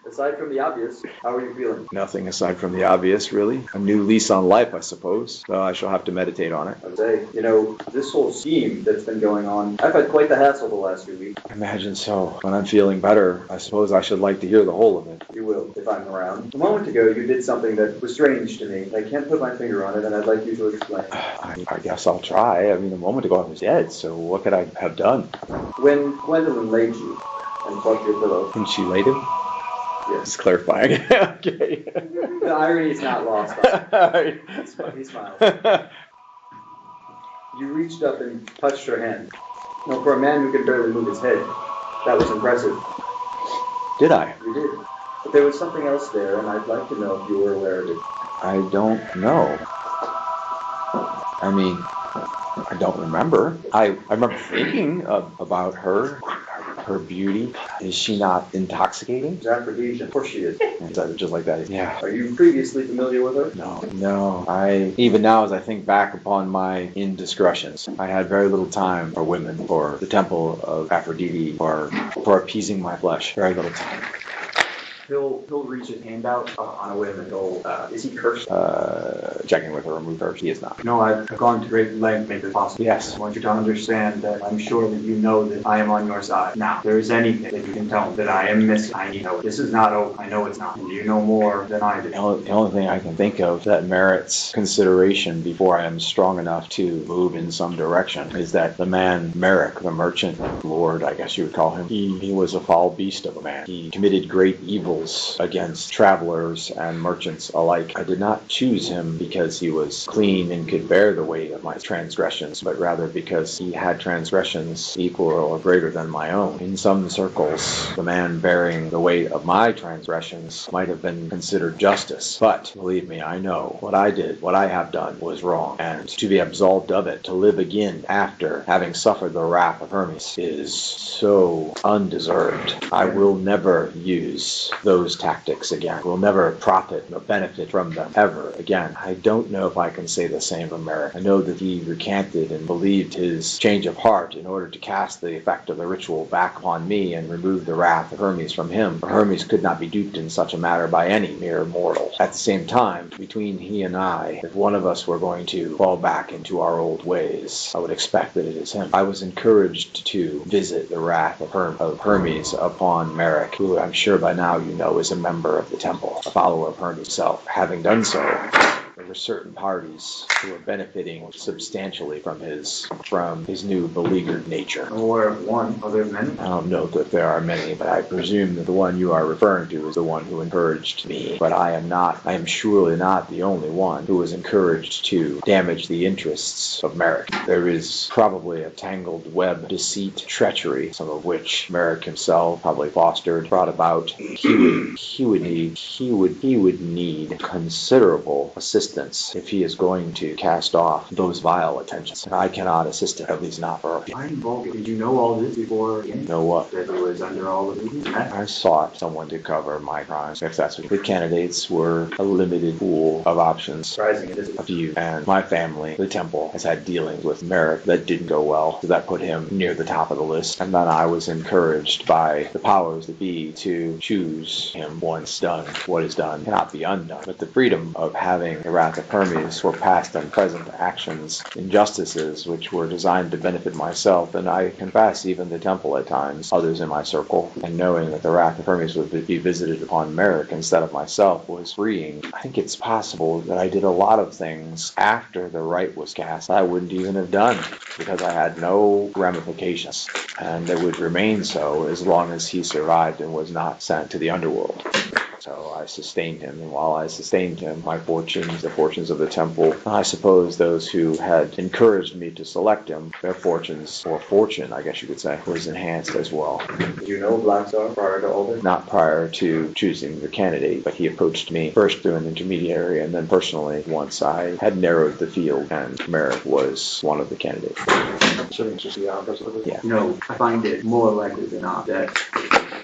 Aside from the obvious, how are you feeling? Nothing aside from the obvious, really. A new lease on life, I suppose. Well, I shall have to meditate on it. I'd say, this whole scheme that's been going on, I've had quite the hassle the last few weeks. I imagine so. When I'm feeling better, I suppose I should like to hear the whole of it. You will, if I'm around. A moment ago, you did something that was strange to me. I can't put my finger on it, and I'd like you to explain. I guess I'll try. I mean, a moment ago I was dead, so what could I have done? When Gwendolyn laid you and plucked your pillow. And she laid him? Yes. Just clarifying. Okay. The irony is not lost on me. All right. He smiled. You reached up and touched her hand. Now, for a man who can barely move his head, that was impressive. Did I? You did. But there was something else there, and I'd like to know if you were aware of it. I don't know. I mean, I don't remember. I remember thinking about her beauty. Is she not intoxicating? It's Aphrodisian. Of course she is. Just like that. Yeah. Are you previously familiar with her? No. Even now, as I think back upon my indiscretions, I had very little time for women, for the temple of Aphrodite, for appeasing my flesh. Very little time. He'll reach his hand out on a whim and go, is he cursed? Checking with her, remove her. He is not. No, I've gone to great lengths to make this possible. Yes. I want you to understand that I'm sure that you know that I am on your side. Now, if there is anything that you can tell me that I am missing, I need to know. This is not over. I know it's not. And you know more than I do. The only thing I can think of that merits consideration before I am strong enough to move in some direction is that the man Merrick, the merchant lord, I guess you would call him, he was a foul beast of a man. He committed great evils against travelers and merchants alike. I did not choose him because he was clean and could bear the weight of my transgressions, but rather because he had transgressions equal or greater than my own. In some circles, the man bearing the weight of my transgressions might have been considered justice, but believe me, I know what I did, what I have done was wrong, and to be absolved of it, to live again after having suffered the wrath of Hermes, is so undeserved. I will never use those tactics again. Will never profit nor benefit from them ever again. I don't know if I can say the same of Merrick. I know that he recanted and believed his change of heart in order to cast the effect of the ritual back upon me and remove the wrath of Hermes from him. For Hermes could not be duped in such a matter by any mere mortal. At the same time, between he and I, if one of us were going to fall back into our old ways, I would expect that it is him. I was encouraged to visit the wrath of Hermes upon Merrick, who I'm sure by now you know is a member of the temple, a follower of Hermes himself. Having done so, there were certain parties who were benefiting substantially from his new beleaguered nature. I'm aware of one. Are there many? I don't know that there are many, but I presume that the one you are referring to is the one who encouraged me. But I am surely not the only one who was encouraged to damage the interests of Merrick. There is probably a tangled web of deceit, treachery, some of which Merrick himself probably fostered, brought about. He would need considerable assistance if he is going to cast off those vile attentions. I cannot assist him, at least not for a few. I'm involved. Did you know all this before? Know what? That it was under all of these? I sought someone to cover my crimes. If that's what the candidates were, a limited pool of options. Surprising, it isn't. A few. And my family, the temple, has had dealings with Merrick that didn't go well. So that put him near the top of the list. And then I was encouraged by the powers that be to choose him. Once done, what is done cannot be undone. But the freedom of having the wrath of Hermes for past and present actions, injustices which were designed to benefit myself, and I confess even the temple at times, others in my circle, and knowing that the wrath of Hermes would be visited upon Merrick instead of myself was freeing. I think it's possible that I did a lot of things after the rite was cast that I wouldn't even have done because I had no ramifications, and it would remain so as long as he survived and was not sent to the underworld. So I sustained him, and while I sustained him, my fortunes, the fortunes of the temple, I suppose those who had encouraged me to select him, their fortunes, or fortune, I guess you could say, was enhanced as well. Did you know Black Star prior to all this? Not prior to choosing the candidate, but he approached me first through an intermediary, and then personally once I had narrowed the field, and Merrick was one of the candidates. So it's just the opposite of it. Yeah. No, I find it more likely than not that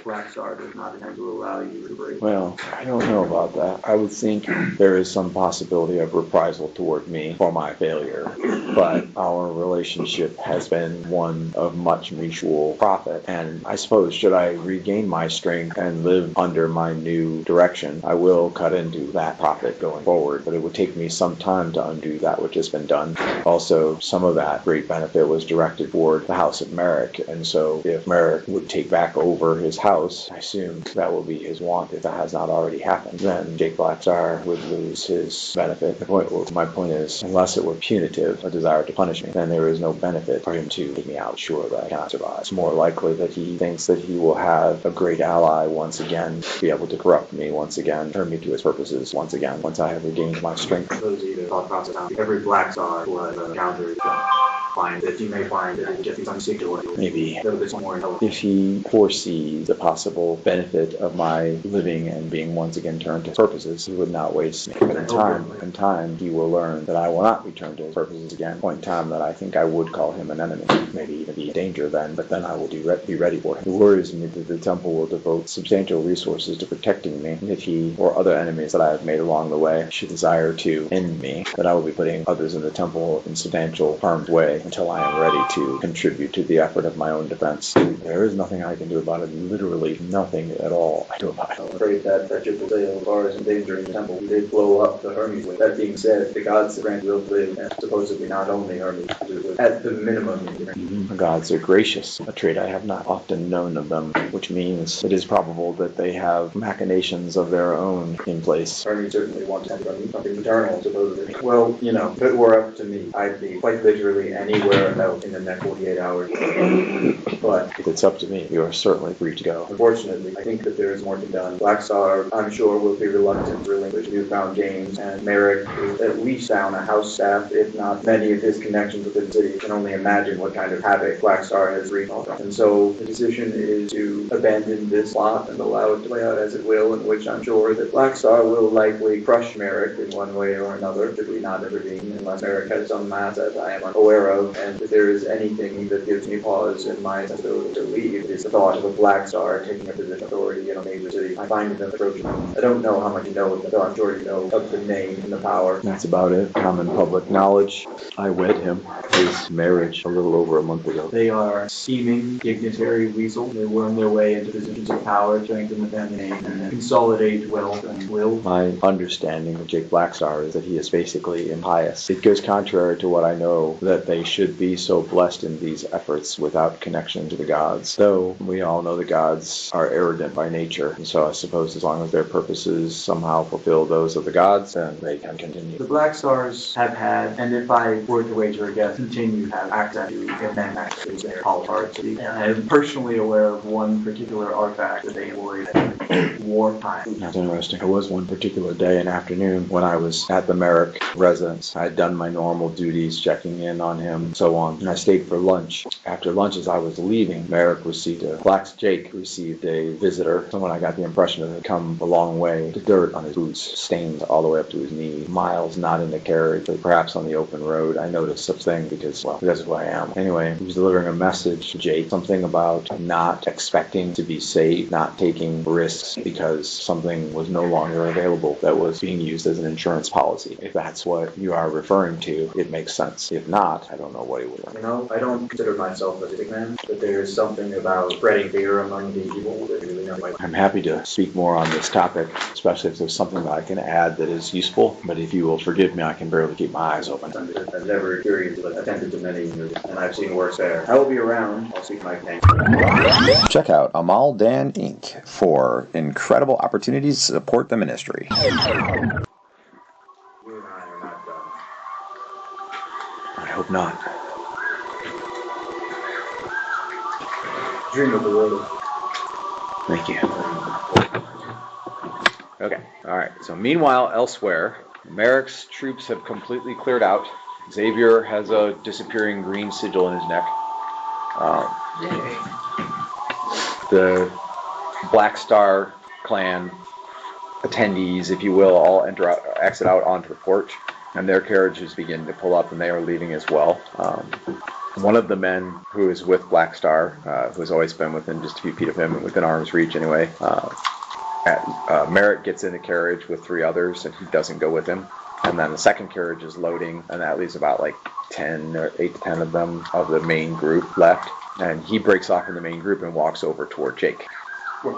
Black Star does not intend to allow you to break. Well, I don't know about that. I would think there is some possibility of reprisal toward me for my failure, but our relationship has been one of much mutual profit, and I suppose should I regain my strength and live under my new direction, I will cut into that profit going forward, but it would take me some time to undo that which has been done. Also, some of that great benefit was directed toward the House of Merrick, and so if Merrick would take back over his house, I assume that will be his want if that has not already happened. Then Jake Blackstar would lose his benefit. My point is, unless it were punitive, a desire to punish me, then there is no benefit for him to take me out. Sure that I cannot survive. It's more likely that he thinks that he will have a great ally once again, be able to corrupt me once again, turn me to his purposes once again, once I have regained my strength. Those are the thought process. Every Black Star who has encountered find that you may find that it just is unsinkable. Maybe A little bit more intelligent. if he foresees the possible benefit of my living and being once again turned to his purposes, he would not waste me. But in time, he will learn that I will not return to his purposes again. Point in time that I think I would call him an enemy, maybe even be in danger then, but then I will be ready for him. It worries me that the temple will devote substantial resources to protecting me, and if he or other enemies that I have made along the way should desire to end me, that I will be putting others in the temple in substantial harm's way until I am ready to contribute to the effort of my own defense. There is nothing I can do about it, literally nothing at all I do about it. I'm afraid that your portrayal of ours endangering the temple did blow up the Hermes with. That being said, the gods grant will live, and supposedly not only Hermes, at the minimum. The gods are gracious, a trait I have not often known of them, which means it is probable that they have machinations of their own in place. Hermes certainly wants something eternal, supposedly. Well, if it were up to me, I'd be quite literally anywhere else in the next 48 hours. But if it's up to me, you are certainly free to go. Unfortunately, I think that there is more to be done. Black Star, I'm sure, will be reluctant to relinquish newfound gains, and Merrick is at least down a house staff, if not many of his connections within the city. You can only imagine what kind of havoc Black Star has wreaked on them. And so the decision is to abandon this plot and allow it to play out as it will, in which I'm sure that Black Star will likely crush Merrick in one way or another, should we not intervene, unless Merrick has some mass that I am unaware of. And if there is anything that gives me pause in my ability to leave, it is the thought of a Black Star taking a position of authority in a major city. I find it approaching. I don't know how much you know, but I'm sure you know of the name and the power. That's about it. Common public knowledge. I wed him. His marriage a little over a month ago. They are scheming, dignitary weasel. They worm their way into positions of power, strengthen the family name, and consolidate wealth and will. My understanding of Jake Blackstar is that he is basically impious. It goes contrary to what I know, that they should be so blessed in these efforts without connection to the gods. Though we all know the gods are arrogant by nature, and so I suppose as long as their purposes somehow fulfill those of the gods, then they can continue. The Black Stars have had, and if I were to wager a guess, continue to have access to event their politics. And I am personally aware of one particular artifact that they employed at wartime. That's interesting. There was one particular day and afternoon when I was at the Merrick residence. I had done my normal duties, checking in on him, and so on, and I stayed for lunch. After lunch, as I was leaving, Jake received a visitor, someone I got the impression of had come a long way, the dirt on his boots, stained all the way up to his knee, miles not in the carriage, but perhaps on the open road. I noticed something because that's who I am. Anyway, he was delivering a message to Jake, something about not expecting to be saved, not taking risks because something was no longer available that was being used as an insurance policy. If that's what you are referring to, it makes sense. If not, I don't know what he would. I don't consider myself a big man, but there's something about spreading fear among the people that really know. I'm happy to speak more on this topic, especially if there's something that I can add that is useful, but if you will forgive me, I can barely keep my eyes open. I've never experienced, but attended to many, and I've seen worse there. I will be around. I'll speak my thanks. Check out Amaldan Inc. for incredible opportunities to support the ministry. You and I are not done. I hope not. Dream of the world. Thank you. Okay, alright. So meanwhile, elsewhere, Merrick's troops have completely cleared out. Xavier has a disappearing green sigil in his neck. The Black Star clan attendees, if you will, all exit out onto the porch, and their carriages begin to pull up, and they are leaving as well. one of the men who is with Black Star, who has always been within just a few feet of him, within arm's reach anyway, Merrick gets in the carriage with 3 others, and he doesn't go with him. And then the second carriage is loading, and that leaves about like 10 or 8 to 10 of them of the main group left. And he breaks off from the main group and walks over toward Jake. Did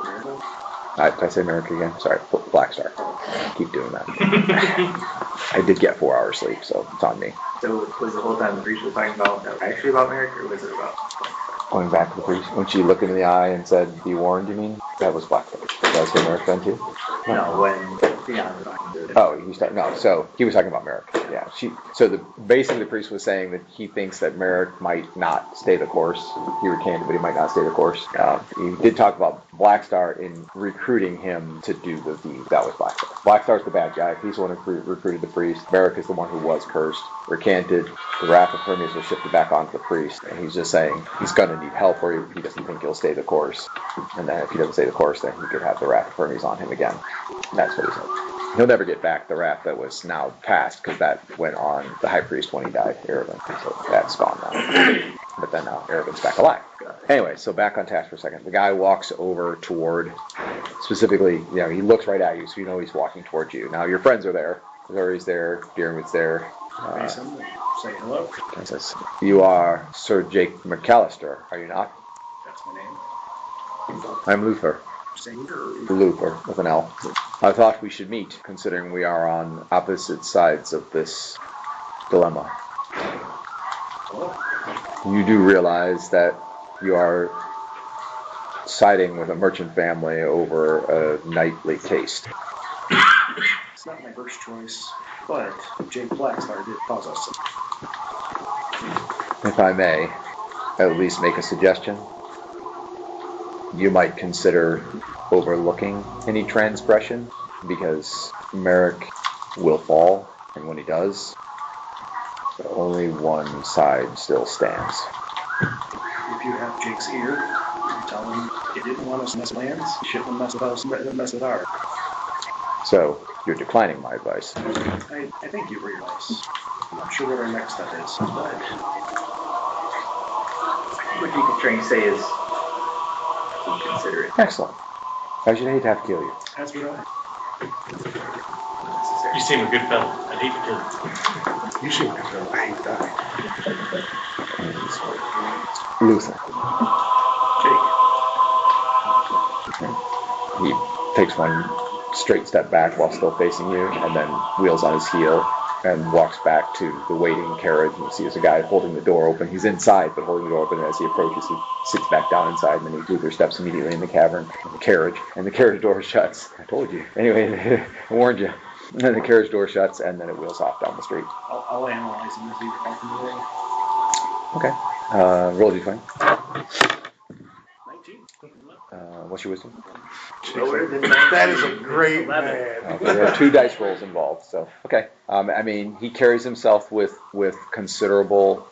I say Merrick again? Sorry, Black Star. Keep doing that. I did get 4 hours sleep, so it's on me. So was the whole time the priest was talking about actually about Merrick, or was it about? Going back to the priest, when she looked him in the eye and said, "Be warned," you mean? That was Black Star. Did I say Merrick then too? No, when Theon was talking to So he was talking about Merrick. Yeah. Basically the priest was saying that he thinks that Merrick might not stay the course. He recanted, but he might not stay the course. He did talk about Black Star in recruiting him to do the deed. That was Black Star. Black Star's the bad guy. He's the one who recruited the priest. Merrick is the one who was cursed, recanted. The wrath of Hermes was shifted back onto the priest, and he's just saying he's going to need help, or he doesn't think he'll stay the course. And then if he doesn't stay the course, then he could have the wrath of Hermes on him again. And that's what he said. He'll never get back the wrath that was now past, because that went on the high priest when he died, Erebin. So that's gone now. But then now Erebin's back alive. Anyway, so back on task for a second. The guy walks over toward, specifically, he looks right at you, so you know he's walking towards you. Now your friends are there. Zore's there. Diarmuid's there. Say hello. He says, "You are Sir Jake McAllister, are you not?" That's my name. "I'm Luther." Luther, with an L. "I thought we should meet, considering we are on opposite sides of this dilemma. You do realize that you are siding with a merchant family over a knightly taste." It's not my first choice, but Jake Blackstar did cause us some. If I may, at least make a suggestion. You might consider overlooking any transgression, because Merrick will fall, and when he does, only one side still stands. If you have Jake's ear, you tell him he didn't want us to mess with lands, he shouldn't mess with us, mess with ours. So, you're declining my advice. I thank you for your advice. I'm not sure what our next step is, but what you could try and say is consider it. Excellent. I should hate to have to kill you. that's what You seem a good fellow. I'd hate to kill you. You seem to feel I hate that. Luther. Jake. He takes one straight step back while still facing you, and then wheels on his heel and walks back to the waiting carriage. And you see there's a guy holding the door open. He's inside, but holding the door open. And as he approaches, he sits back down inside, and then Luther steps immediately in the cavern of the carriage, and the carriage door shuts. I told you. Anyway, I warned you. And then the carriage door shuts, and then it wheels off down the street. I'll analyze him as he walks in the way. Okay. Roll d20. 19. What's your wisdom? Lower than That is a great 11. man. Okay, there are 2 dice rolls involved, so okay. He carries himself with considerable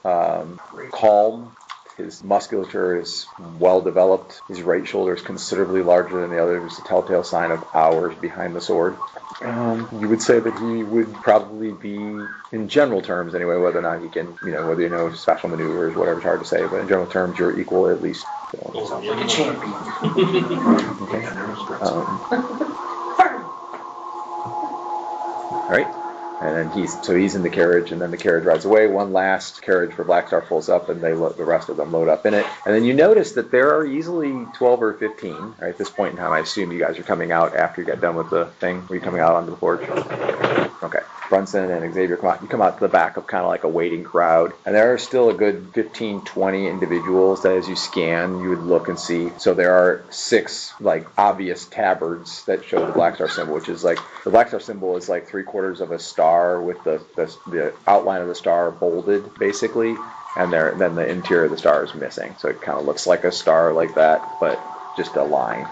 calm. His musculature is well developed. His right shoulder is considerably larger than the other. There's a telltale sign of hours behind the sword. You would say that he would probably be, in general terms anyway, whether or not he can, whether you know special maneuvers, whatever, it's hard to say, but in general terms, you're equal at least. Sounds like a champion. Okay. All right. And then he's in the carriage, and then the carriage rides away. One last carriage for Blackstar pulls up, and the rest of them load up in it. And then you notice that there are easily 12 or 15. Right, at this point in time, I assume you guys are coming out after you get done with the thing. Are you coming out onto the porch? Okay. Brunson and Xavier come out. You come out to the back of kind of like a waiting crowd. And there are still a good 15, 20 individuals that as you scan, you would look and see. So there are 6 obvious tabards that show the Black Star symbol, which is the Black Star symbol is 3/4 of a star with the outline of the star bolded, basically. And then the interior of the star is missing. So it kind of looks like a star like that, but just a line.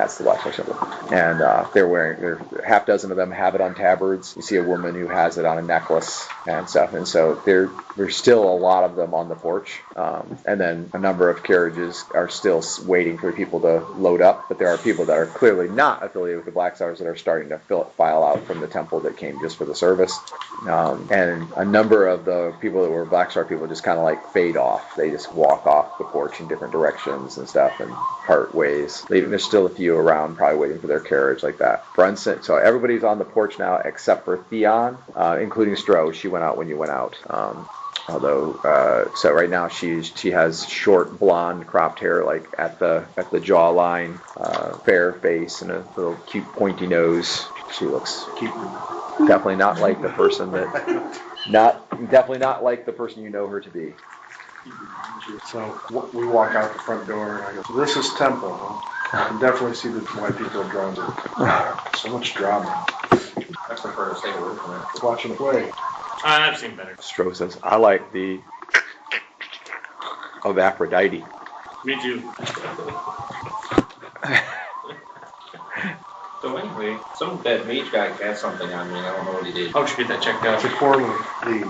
That's the Black Star symbol. And they're half dozen of them have it on tabards. You see a woman who has it on a necklace and stuff. And so there's still a lot of them on the porch. And then a number of carriages are still waiting for people to load up. But there are people that are clearly not affiliated with the Black Stars that are starting to file out from the temple that came just for the service. And a number of the people that were Black Star people just kind of like fade off. They just walk off the porch in different directions and stuff and part ways. There's still a few around probably waiting for their carriage like that. Brunson, so everybody's on the porch now except for Theon, including Stroh. She went out when you went out. So right now she has short blonde cropped hair like at the jawline, fair face and a little cute pointy nose. She looks definitely not like the person definitely not like the person you know her to be. So we walk out the front door and I go, so this is temple, huh? I can definitely see why people are drawn to it. So much drama. I prefer to stay away from it. Watching it play. I've seen better. Stroh says, I like the of Aphrodite. Me too. So anyway, that mage guy cast something on me. I don't know what he did. Oh, should get that checked out. To form the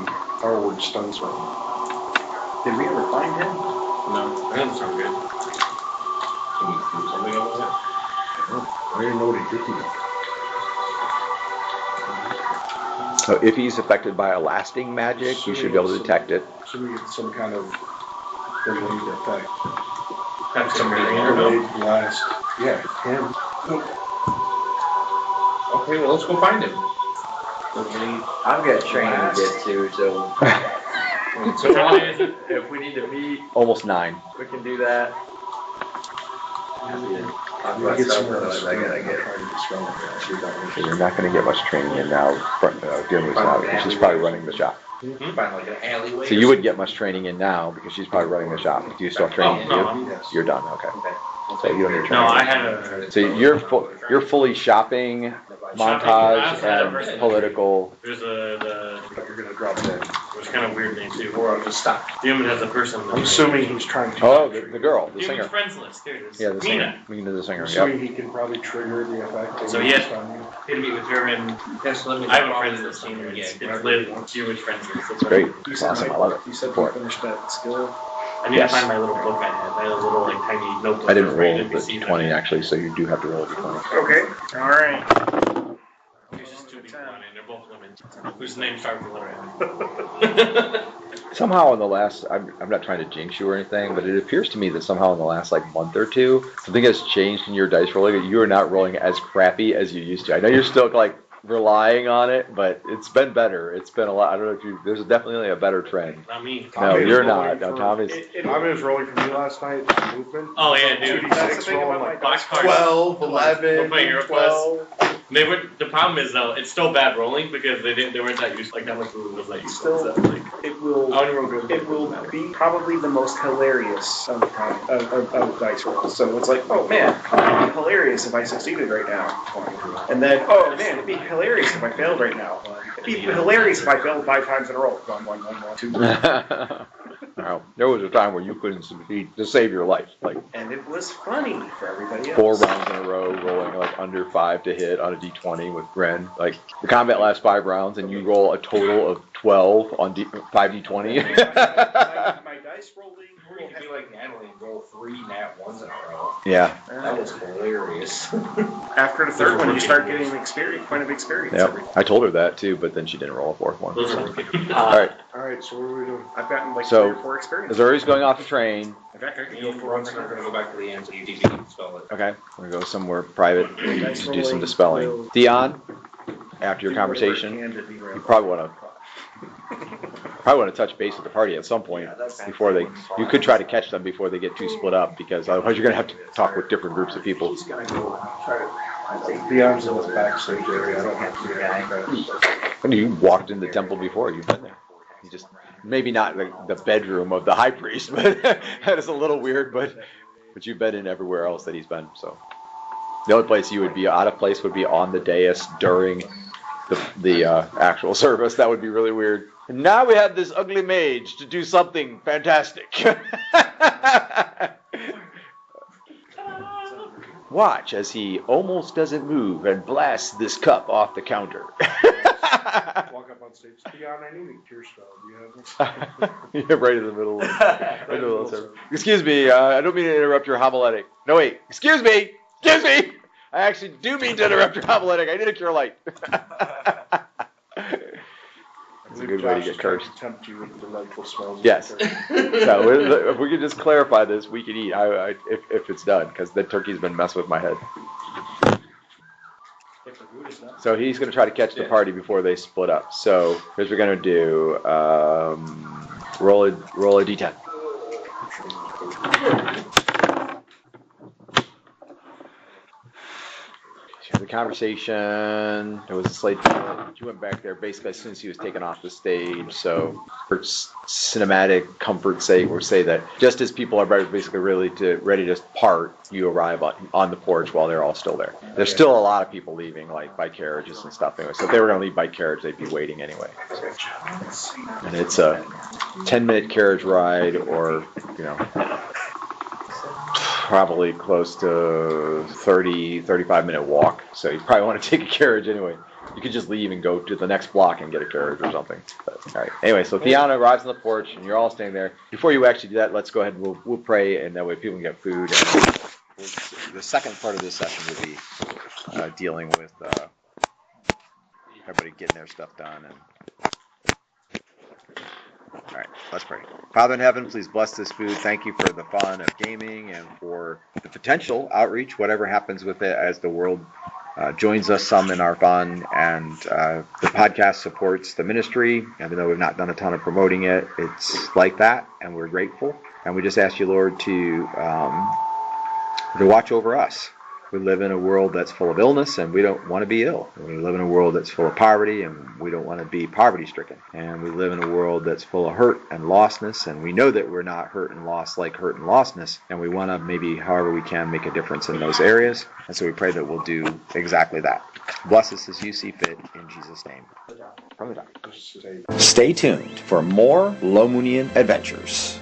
R-word stun spell. Did we ever find him? No, that doesn't sound good. Can we do something about that? I didn't know what he did to me. So if he's affected by a lasting magic, you should be able to detect it. Assuming it's some kind of delayed effect. That's some random. Delayed blast. Yeah, him. Okay, well, let's go find him. I've got training to get to, so So why is it if we need to meet, Almost 9. we can do that. We get some more So you're not going to get much training in now. Jeremy's out because she's probably running the shop. Find like an alleyway. So you wouldn't get much training in now because she's probably running the shop. Do you still have training to no, do? You're done. Okay. So you don't need training. no, I had a, So you're fully shopping, montage, and political. there's But you're gonna drop dead. there's kind of weird name too. Or I'll just stop. Theon has a person. I'm assuming he's trying to. Oh, the girl, the Theon's singer. friends list, there it is. Yeah, the singer. Mina. We can do the singer. I'm Yep. assuming he can probably trigger the effect. So yes, I meet with her and Yes, let me. I have a friends list team. It's Liv, Jewish friends list. That's Great. You It's said, awesome. I love it. you said For you it. finished that skill. I need Yes. to find my little book I had. I had a little like tiny notebook. I didn't where roll did the receive d20 it. actually, so you do have to roll a d20. Okay, all right. There's just two people on it. They're both women. Whose name starts with the letter M. Somehow in the last, I'm not trying to jinx you or anything, but it appears to me that somehow in the last like month or two, something has changed in your dice rolling. You are not rolling as crappy as you used to. I know you're still like relying on it, but it's been better. It's been a lot. I don't know if you. There's definitely a better trend. Not me. No, Tommy was you're rolling not. No, for- Tommy's. Tommy was rolling for me last night. Movement. Oh yeah, dude. 2d6 rolling like Box cards. 12, Don't 11, play Hero 12. They were. The problem is though, it's still bad rolling because they weren't that used. Like that much room was that useful. Still- So, like, It will. I only roll good. It will be probably the most hilarious of dice rolls. So it's like, oh man, it'd be hilarious if I succeeded right now. And then, oh man, it'd be hilarious if I failed right now. It'd be hilarious if I failed 5 times in a row. 1, 1, 1, 1, 2. Well, there was a time where you couldn't succeed to save your life, like And it was funny for everybody else. 4 rounds in a row, rolling like under 5 to hit on a d20 with Ren. Like the combat lasts 5 rounds, and you roll a total of 12 on 5d20. My dice rolling. Or you could be like Natalie and roll 3 nat 1s in a row. Yeah. That was hilarious. After the third one, you start getting experience, point of experience. Yep. I told her that too, but then she didn't roll a 4th one. Those are All right. All right, so what are we doing? I've gotten like So, 3 or 4 experience. Missouri's going off the train. In fact, I could Me go and for 1 Brunson are gonna go back to the NHFCBT and spell it. Okay. We're going to go somewhere private Dice to do some rolling dispelling. will Theon, after your do whatever it conversation, can to derail you probably want to touch base with the party at some point before they. You could try to catch them before they get too split up, because otherwise you're going to have to talk with different groups of people. He's gonna go try to. Theon's in the backstage area. I don't have to do that. I mean, you walked in the temple before. You've been there. You just maybe not the bedroom of the high priest, but that is a little weird. But you've been in everywhere else that he's been. So the only place you would be out of place would be on the dais during the actual service. That would be really weird. And now we have this ugly mage to do something fantastic. Watch as he almost doesn't move and blasts this cup off the counter. Walk up on stage. Theon, I need a tear spell. Do you have one? Yeah, right in the middle of service. Excuse me, I don't mean to interrupt your homiletic. No, wait. Excuse me. Excuse me. I actually do mean to interrupt your homiletic. I need a cure light. That's a good way to get cursed. Tempt you with delightful smells. Yes. So if we could just clarify this, we can eat. If it's done, because the turkey's been messing with my head. So he's going to try to catch the party before they split up. So here's what we're going to do. Roll a d10. The conversation, there was a slight, she went back there basically as soon as he was taken off the stage. So for cinematic comfort's sake, we'll say that just as people are basically ready to part, you arrive on the porch while they're all still there. There's still a lot of people leaving, like by carriages and stuff anyway. So if they were going to leave by carriage, they'd be waiting anyway. And it's a 10-minute carriage ride, or, probably close to 35-minute walk. So you probably want to take a carriage anyway. You could just leave and go to the next block and get a carriage or something. But, all right. Anyway, so Theon arrives on the porch, and you're all staying there. Before you actually do that, let's go ahead and we'll pray, and that way people can get food. And the second part of this session will be dealing with everybody getting their stuff done. All right, let's pray. Father in heaven, please bless this food. Thank you for the fun of gaming and for the potential outreach, whatever happens with it as the world joins us some in our fun. And the podcast supports the ministry. Even though we've not done a ton of promoting it, it's like that, and we're grateful. And we just ask you, Lord, to watch over us. We live in a world that's full of illness, and we don't want to be ill. We live in a world that's full of poverty, and we don't want to be poverty-stricken. And we live in a world that's full of hurt and lostness, and we know that we're not hurt and lost like hurt and lostness, and we want to maybe, however we can, make a difference in those areas. And so we pray that we'll do exactly that. Bless us as you see fit, in Jesus' name. From the doc. Stay tuned for more Lomunian adventures.